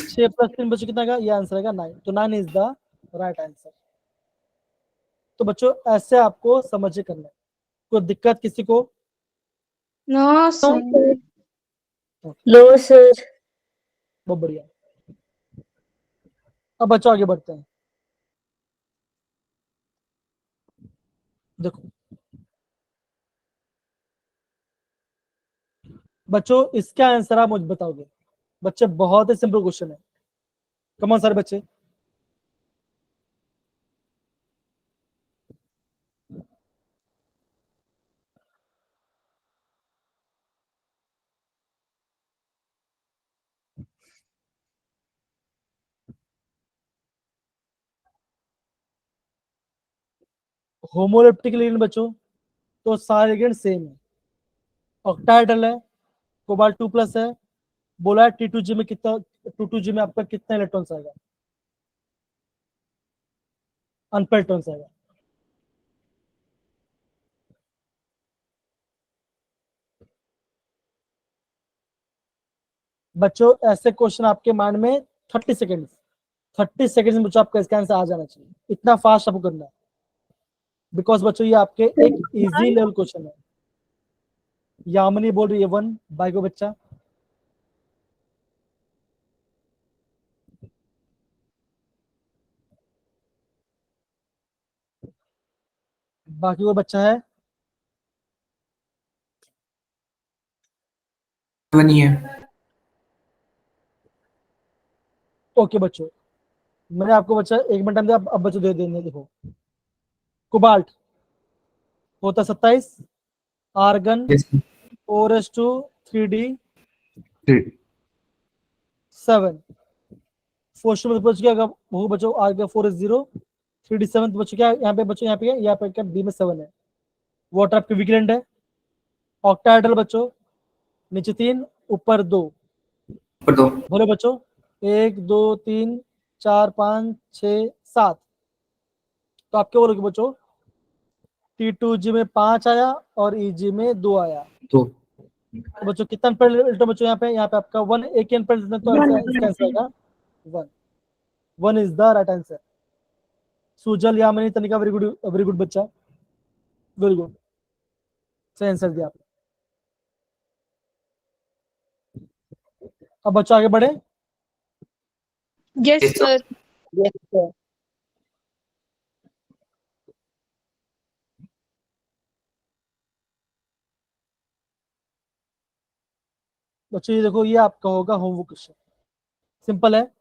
6 + 3 बच्चों कितना का, ये आंसर आएगा 9। तो 9 इज द राइट आंसर। तो बच्चों ऐसे आपको समझ के करना है। कोई दिक्कत किसी को? No sir. No sir. बहुत बढ़िया। अब बच्चों आगे बढ़ते हैं। देखो बच्चों, इसका आंसर आप मुझे बताओगे। बच्चे बहुत ही सिंपल क्वेश्चन है, कम सारे बच्चे। होमोलिप्टिक लिगेंड बच्चों, तो सारे लिगेंड सेम है। ऑक्टाहेड्रल है, कोबाल्ट 2+ है। बोला है T2G में कितना, T2G में आपका कितना इलेक्ट्रॉन्स आएगा, अनपेयर इलेक्ट्रॉन्स आएगा। बच्चों ऐसे क्वेश्चन आपके माइंड में 30 सेकेंड में बच्चों आपका इसका आंसर आ जाना चाहिए, इतना फास्ट आपको करना है, बिकॉज बच्चों ये आपके एक इजी लेवल क्वेश्चन है। यामिनी बोल रही है 1, बाई को बच्चा। बाकी कोई बच्चा है? नहीं है। ओके बच्चों, मैंने आपको बच्चा 1 मिनट टाइम दिया, अब बच्चों दे देने देखो। कोबाल्ट होता 27, आर्गन 4s2 3d 7, फोर्थ में बच गया वो बच्चों आ गया 4s0 3d7। बच्चों क्या यहाँ पे बच्चों, यहाँ पे क्या बी में 7 है। वाटर आपके विगिलेंट है। ऑक्टाहेड्रल बच्चों, नीचे 3 ऊपर 2, ऊपर 2 बोलो बच्चों, 1 2 3 4 5 6 7। तो आप क्या बोलोगे बच्चों? T2G में 5 आया और EG में 2 आया। 2 तो बच्चों कितना अनपेड बच्चों यहाँ पे आपका 1, एक ही अनपेड में, तो इसका आंसर आएगा 1। 1 is the right answer. Sujal Yamini तनिका, वेरी गुड बच्चा, वेरी गुड, सही आंसर दिया आपने। अब बच्चों आगे बढ़े। Yes Yes, sir. सर। बच्चों ये देखो, ये आपका होगा होमवर्क क्वेश्चन। सिंपल है,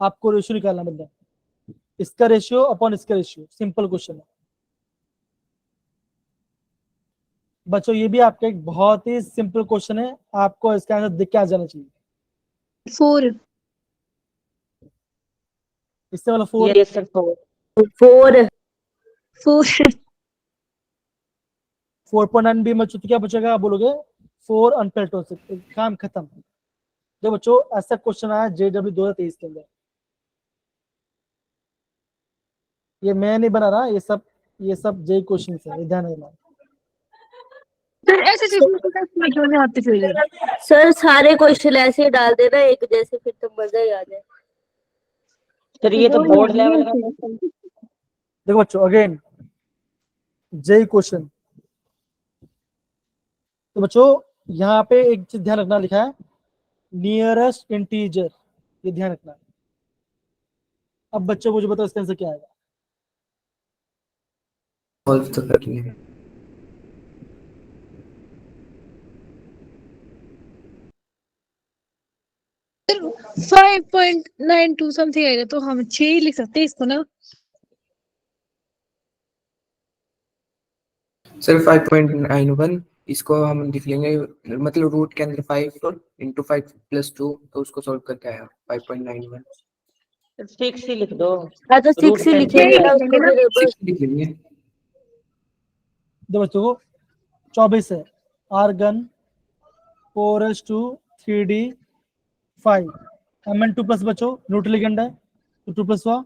आपको रेशियो निकालना मिल रहा है, इसका रेशियो अपॉन इसका रेशियो, सिंपल क्वेश्चन है बच्चों। ये भी आपका एक बहुत ही सिंपल क्वेश्चन है, आपको इसका आंसर देख के आ जाना चाहिए। 4 इससे वाला 4, यस सर 4 4.9 भी बच्चों, तो क्या बचेगा? आप बोलोगे 4 अनपेड हो सकते, काम खत्म। जो बच्चों ऐसा क्वेश्चन आया JW 2023 के अंदर, ये मैं नहीं बना रहा, ये सब जेई क्वेश्चन है, ध्यान रखना। सर ऐसे में क्यों नहीं आते फिर? सर सारे क्वेश्चन ऐसे ही डाल देना एक जैसे, फिर तो मजा ही आ जाए। सर ये तो बोर्ड लेवल का देखो बच्चों, अगेन जेई क्वेश्चन। तो बच्चों यहाँ पे एक चीज ध्यान रखना, लिखा है नियरेस्ट इंटीजर, ये ध्यान रखना। अब बच्चों मुझे बताओ इसका आंसर क्या आएगा? सॉल्व तो कर लिए। सर 5.92 समथिंग आएगा, तो हम 6 ही लिख सकते हैं इसको ना। सर 5.91 इसको हम लिख लेंगे, मतलब रूट के अंदर 5 into 5 plus 2, तो उसको सॉल्व करके आया 5.91। 6 ही लिख दो। हाँ तो रूट 6 ही का लिखेंगे ना लिखेंगे उसको ना। फिर बस। 6 लिख लेंगे। दो बच्चों को 24 है, argon 4s2 3d5 Mn2 plus बच्चों न्यूट्रल लिगेंड है, तो 2 प्लस हुआ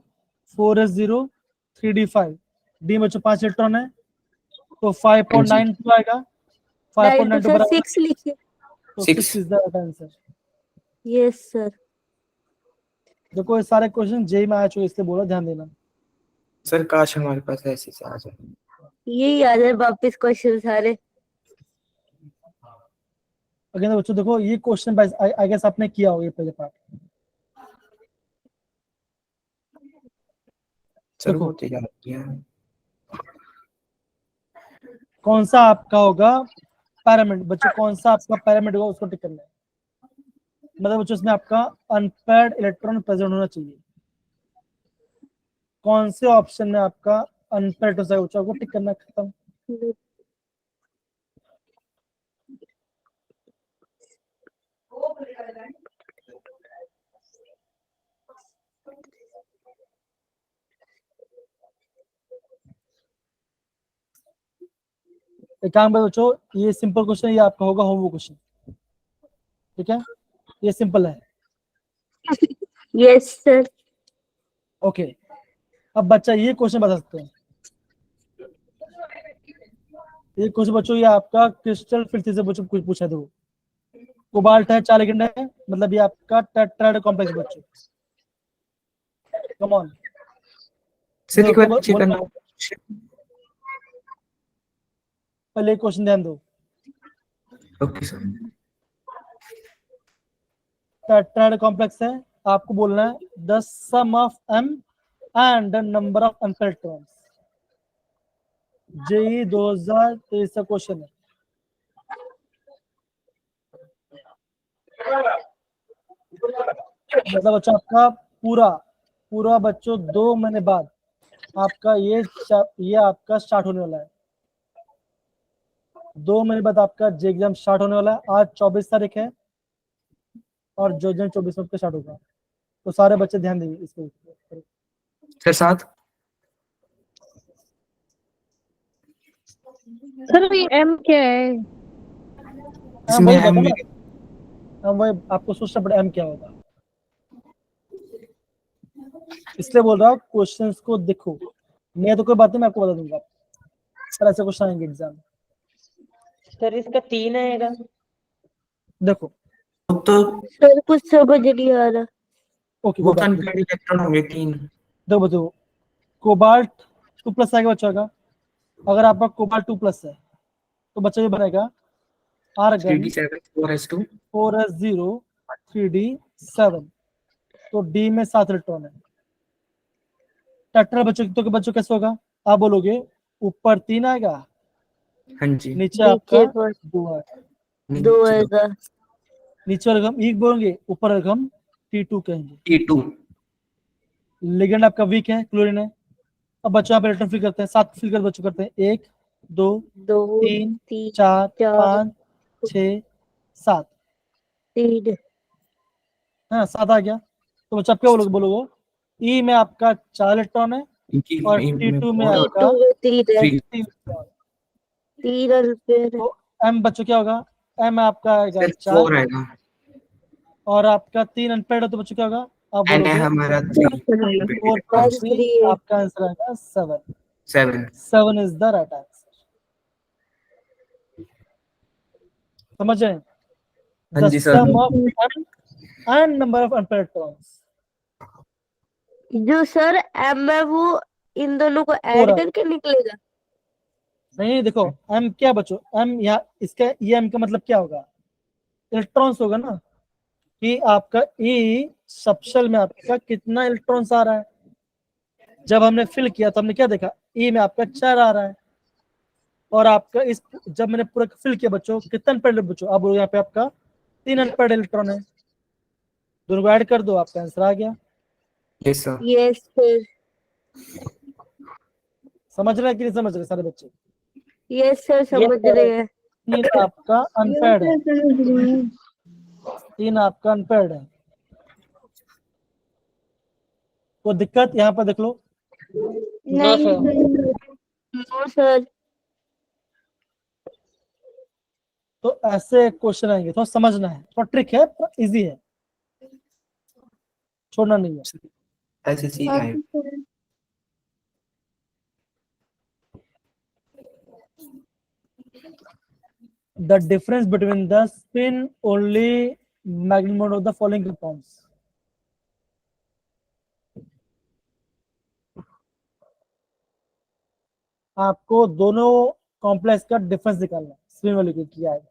4s0 3d5 डी बच्चों 5 इलेक्ट्रॉन है, तो 5.92 आएगा। 5.92 सर बराबर 6 लिखिए। तो 6 6 is the right answer. Yes sir. देखो ये सारे क्वेश्चन जेई में आ चुके, इसलिए बोला ध्यान देना। सर काश हमारे पास ऐसे से आ जाए। यही आ जाए वापिस क्वेश्चन सारे। अगेन बच्चों देखो, ये क्वेश्चन आई गेस आपने किया होगा ये पहले पार्ट। सर देखो वो तो याद किया है। कौन सा आपका होगा पैरामिड बच्चों, कौन सा आपका पैरामिड होगा उसको टिक करना है। मतलब बच्चों इसमें आपका अनपेयर्ड इलेक्ट्रॉन प्रेजेंट होना चाहिए। कौन से ऑप्शन में आपका अनपेयर्ड हो सकता है, टिक करना, खत्म। एक काम करो बच्चों, ये सिंपल क्वेश्चन, ये आपका होगा होमवर्क क्वेश्चन, ठीक है? ये सिंपल है। Yes sir. ओके, अब बच्चा ये क्वेश्चन बता सकते हैं। ये क्वेश्चन बच्चों ये आपका क्रिस्टल फिल्थ से बच्चों कुछ पूछा देखो। कोबाल्ट है, 4 लिगेंड है, मतलब ये आपका टेट्राएड कॉम्प्लेक्स बच्चों। कम ऑन सर एक बार चेक करना। पहले क्वेश्चन ध्यान दो। Okay sir. टेट्राएड कॉम्प्लेक्स है, आपको बोलना है the sum of m and the number of unpaired electrons. JEE 2023 का क्वेश्चन है। मतलब बच्चों आपका पूरा बच्चों 2 महीने बाद आपका ये आपका स्टार्ट होने वाला है। 2 महीने बाद आपका जे एग्जाम स्टार्ट होने वाला है। आज 24 तारीख है और जो दिन 24 को स्टार्ट होगा, तो सारे बच्चे ध्यान देंगे इसको। सर 7 सर ये M क्या है? हाँ इसमें वही M बता ना, अब वही आपको सोचना पड़ेगा m क्या होगा, इसलिए बोल रहा हूँ क्वेश्चंस को देखो, मैं तो कोई बात नहीं, मैं आपको बता दूंगा सर, ऐसे क्वेश्चन आएंगे एग्जाम में। सर इसका 3 आएगा। देखो तो सर कुछ समझ नहीं आ रहा। ओके, वो कोई बात नहीं। अनपेयर्ड इलेक्ट्रॉन होंगे 3। देखो बच्चों, कोबाल्ट 2+ आएगा बच्चों का, अगर आपका कोबाल्ट 2+ है तो बच्चा ये बनेगा argon 3d7 4s2 4s0 3d7, तो डी में 7 इलेक्ट्रॉन है। टेट्रा बच्चों कैसे होगा, आप बोलोगे ऊपर 3 आएगा, हाँ जी नीचे आपका नीचे पर 2 है, 2 नीचे आएगा। नीचे वाले हम एक बोलेंगे, ऊपर वाले हम T2 कहेंगे। T2 लिगेंड आपका वीक है, क्लोरीन है। अब बच्चों आप इलेक्ट्रॉन फिल करते हैं, 7 फिल कर बच्चों करते हैं, 1 2 2 3 3 4 4 5 6 7, 3 हाँ 7 आ गया। तो बच्चा आप क्या बोलोगे, ई में आपका 4 इलेक्ट्रॉन है और T2 में आपका 2 में 3 है। 3 3 इलेक्ट्रॉन। 3 अल्फेयर तो m बच्चों क्या होगा, m आपका आएगा सिर्फ 4 4 आएगा। और आपका 3 अनपेयर्ड है, तो बच्चों क्या होगा, आप n है बोलोगे हमारा 3 4 + 3, आपका आंसर आएगा 7। 7 7 इज द राइट आंसर। समझ रहे हैं, हाँ द जी sir. Sum of m and number of unpaired electrons। जो सर एम है वो इन दोनों को पूरा। ऐड करके निकलेगा। नहीं देखो m क्या बच्चों, m यहाँ इसका ये m का मतलब क्या होगा, इलेक्ट्रॉन्स होगा ना, कि आपका E सबशेल में आपका कितना इलेक्ट्रॉन्स आ रहा है। जब हमने फिल किया तो हमने क्या देखा, E में आपका 4 आ रहा है, और आपका इस जब मैंने पूरा फिल किया बच्चों, कितना अनपेयर्ड बच्चों, अब यहाँ पे आपका 3 अनपेयर्ड इलेक्ट्रॉन है, दोनों को ऐड कर दो, आपका आंसर आ गया। Yes sir. Yes sir. समझ रहे हैं कि नहीं समझ रहे सारे बच्चे, यस सर समझ sir। रहे हैं। 3 आपका अनपेयर्ड है, 3 आपका अनपेयर्ड है। कोई दिक्कत यहाँ पर देख लो, नो सर। No sir. तो ऐसे क्वेश्चन आएंगे, थोड़ा समझना है, थोड़ा ट्रिक है, इजी है, छोड़ना नहीं है। ऐसे सीखा है। The difference between the spin only magnitude of the following compounds। आपको दोनों कॉम्प्लेक्स का डिफरेंस निकालना है, स्पिन वाले को किया है।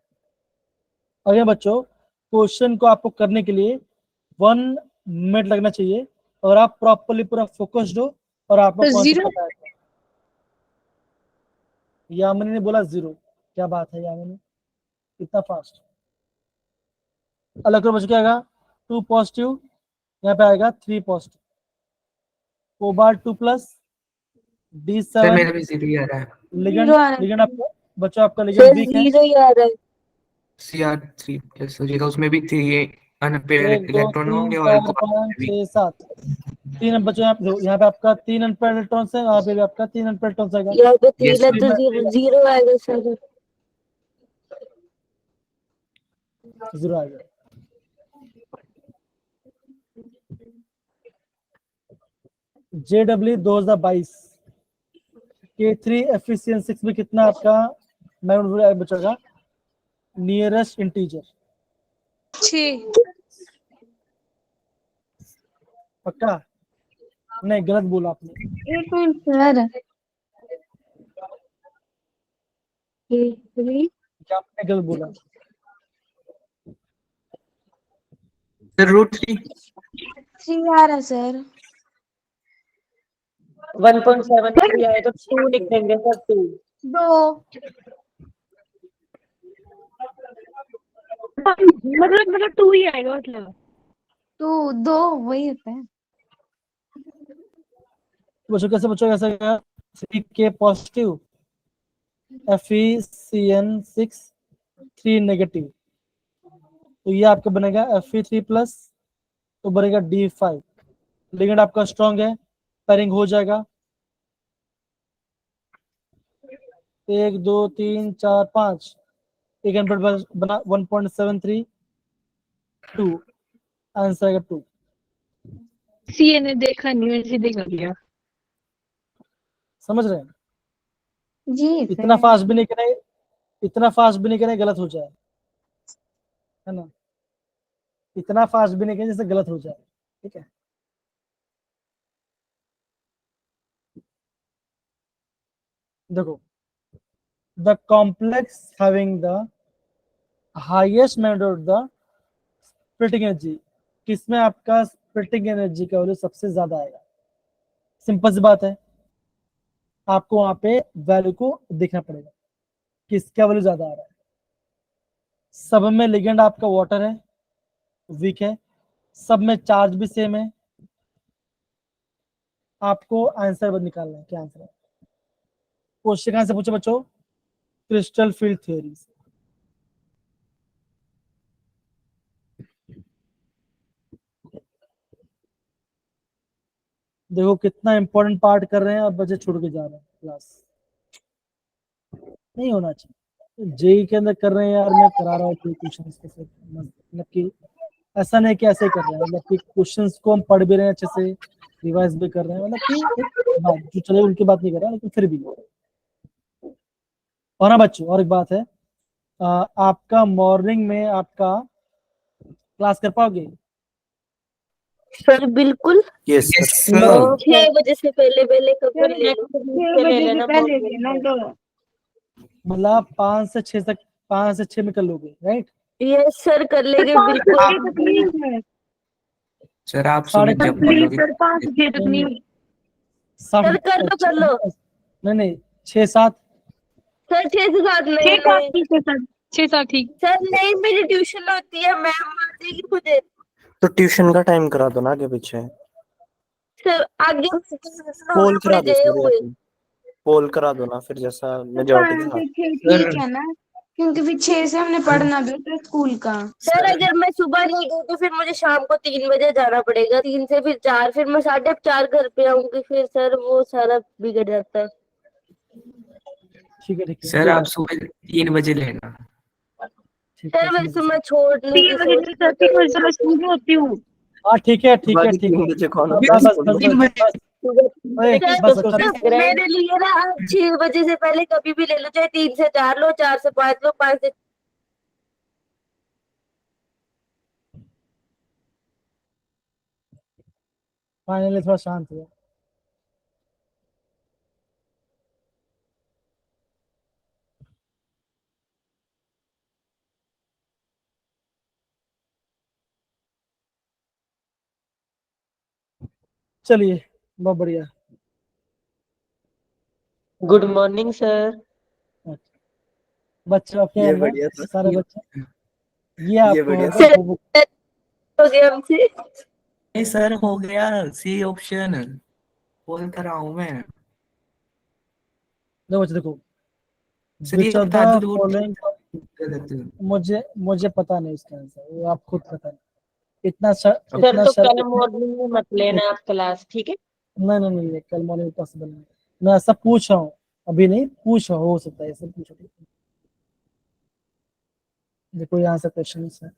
अगर बच्चों क्वेश्चन को आपको करने के लिए 1 मिनट लगना चाहिए, और आप प्रॉपर्ली पूरा फोकस्ड हो और आपको तो कॉन्सेप्ट 0 पता है। यामिनी ने बोला 0, क्या बात है यामिनी, इतना फास्ट। अलग बच्चों क्या आएगा, 2 पॉजिटिव, यहाँ पे आएगा 3 पॉजिटिव, कोबाल्ट 2+, सर D7 मेरा भी 0 ही आ रहा है। लिगेंड आपका बच्चों, आपका लिगेंड वीक है। 0 ही आ रहा है। Cr3 प्लस हो जाएगा, उसमें भी 3 अनपेयर्ड 1 2 इलेक्ट्रॉन 3 होंगे 4 और 5 6 7, 3 बच्चों यहाँ पे आपका 3 अनपेयर्ड इलेक्ट्रॉन्स है, यहाँ पे भी आपका 3 अनपेयर्ड इलेक्ट्रॉन्स आएगा। यहाँ पे 3 Yes, है sir. तो 0 आएगा सर। 0 आएगा। JW 2022 K3 FeCN6 में कितना आपका मैग्नीट्यूड बचेगा, नियरेस्ट इंटीजर 6 पक्का, नहीं गलत बोला आपने, 1 मिनट सर, क्या आपने गलत बोला, सर √3 3 आ रहा सर। 1.73 आए तो 2 लिख देंगे सर, 2। 2 मतलब 2 ही आएगा मतलब। 2 वही होता है। बच्चों कैसे आएगा, CK पॉजिटिव FeCN6 3 नेगेटिव, तो ये आपका बनेगा Fe3+, तो बनेगा D5। लिगेंड आपका स्ट्रॉन्ग है, पेयरिंग हो जाएगा, 1 2 3 4 5, एक अनपेयर्ड बना 1.73, 2 आंसर आएगा 2। सीए ने देखा नहीं, मैंने सीधे कर लिया। समझ रहे हैं? जी इतना सर। फास्ट भी नहीं करें, इतना फास्ट भी नहीं करें गलत हो जाए, है ना? इतना फास्ट भी नहीं करें जैसे गलत हो जाए, ठीक है? देखो, the complex having the highest magnitude of the splitting energy, किसमें आपका स्प्लिटिंग एनर्जी का वैल्यू सबसे ज्यादा आएगा? सिंपल सी बात है, आपको वहां पे वैल्यू को देखना पड़ेगा किसका वैल्यू ज्यादा आ रहा है। सब में लिगेंड आपका वाटर है, वीक है, सब में चार्ज भी सेम है। आपको आंसर निकालना है, क्या आंसर है? क्वेश्चन कहां से पूछे बच्चों? क्रिस्टल फील्ड थ्योरी से। देखो कितना इंपॉर्टेंट पार्ट कर रहे हैं और बच्चे छोड़ के जा रहे हैं क्लास। नहीं होना चाहिए। जेई के अंदर कर रहे हैं यार, मैं करा रहा हूँ क्वेश्चन मतलब कि ऐसा नहीं कि ऐसे ही कर रहे हैं, मतलब कि क्वेश्चंस को हम पढ़ भी रहे हैं अच्छे से, रिवाइज भी कर रहे हैं, मतलब कि एक बात जो चले उनकी बात नहीं कर रहा, लेकिन फिर भी। और ना बच्चों, और एक बात है, आपका मॉर्निंग में आपका क्लास कर पाओगे? सर बिल्कुल यस सर। 6 बजे से पहले पहले कभी ले लो, से ले लेना बहुत मतलब 5 से 6 में कर लोगे, राइट? यस सर कर लेंगे बिल्कुल। सर आप साढ़े सुबह जब पाँच- बोलोगे सर 5 बजे तक नहीं। सर कर लो। नहीं 6-7। सर 6 से 7 नहीं 6-7 ठीक है सर, 6-7 ठीक। सर नहीं, मेरी ट्यूशन होती है, मैम मार देगी मुझे। तो ट्यूशन का टाइम करा दो ना आगे पीछे। सर आगे पोल करा दो गए सर, हुए। पोल करा दो ना फिर जैसा मेजॉरिटी के साथ। ठीक है ना, क्योंकि फिर 6 से हमने पढ़ना भी होता है स्कूल का। सर अगर मैं सुबह नहीं गई तो फिर मुझे शाम को 3 बजे जाना पड़ेगा, 3 से फिर 4, फिर मैं 4:30 घर पे आऊंगी, फिर सर वो सारा बिगड़ जाता है। ठीक है सर आप सुबह 3 बजे लेना। ठीक है, सर वैसे मैं छोड़ने 3 की बजे सोच तक 3 बजे मैं स्कूल में होती हूँ। हाँ ठीक है। बजे कौन बस ओए, बस सर मेरे लिए ना आप 6 बजे से पहले कभी भी ले लो, चाहे 3 से 4 लो, 4 से 5 लो, 5 से फाइनली थोड़ा शांत हुआ। चलिए, बहुत बढ़िया। Good morning sir. बच्चे आपके ये हैं ना? बढ़िया था। सारे बच्चे ये ये आपको बढ़िया होगा सर होमवर्क। हो गया हमसे। नहीं सर हो गया, सी ऑप्शन पोल करा हूँ मैं। देखो बच्चे, देखो सर ये विच ऑफ बता द दो फॉलोइंग, मुझे पता नहीं इसका आंसर, वो आप खुद पता नहीं। सर तो कल मॉर्निंग में मत लेना आप क्लास, ठीक है? नहीं, कल मॉर्निंग पॉसिबल नहीं। मैं ऐसा पूछ रहा हूँ, अभी नहीं पूछ रहा हूँ, हो सकता है ऐसे पूछो। देखो यहाँ से क्वेश्चन है।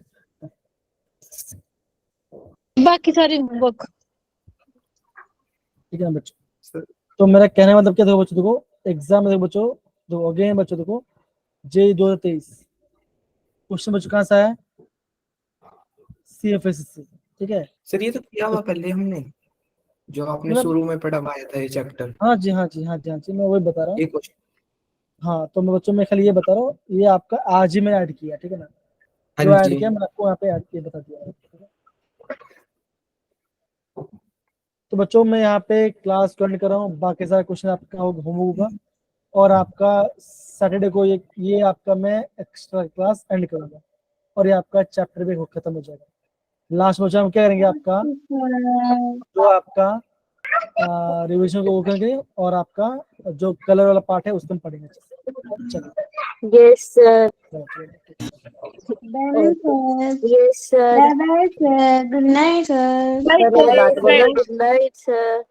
बाकी सारे होमवर्क। ठीक है ना बच्चों? तो मेरा कहने का मतलब क्या, देखो बच्चों, देखो एग्जाम में देखो बच्चों, देखो अगेन बच्चों, देखो जे 2023 क्वेश्चन बच्चों कहाँ से आया? CFSC से, ठीक है? सर ये तो किया हुआ पहले हमने, जो आपने शुरू में पढ़वाया था ये चैप्टर। हाँ जी, मैं वही बता रहा हूँ। ये क्वेश्चन हाँ तो मैं बच्चों में खाली ये बता रहा हूँ, ये आपका आज ही मैंने ऐड किया, ठीक है ना? जो हाँ ऐड जी। किया मैं आपको यहाँ पे ऐड किया बता दिया। तो बच्चों मैं यहाँ पे क्लास ज्वाइन कर रहा हूँ, बाकी सारा क्वेश्चन आपका होमवर्क होगा, और आपका सैटरडे को ये आपका मैं एक्स्ट्रा क्लास एंड करूंगा, और ये आपका चैप्टर भी खत्म हो जाएगा। लास्ट बच्चा हम क्या करेंगे, आपका जो आपका रिवीजन को वो करेंगे, और आपका जो कलर वाला पार्ट है उसको हम पढ़ेंगे। चलिए, yes sir. Bye sir. Yes sir. Bye sir, good night sir. Good night sir.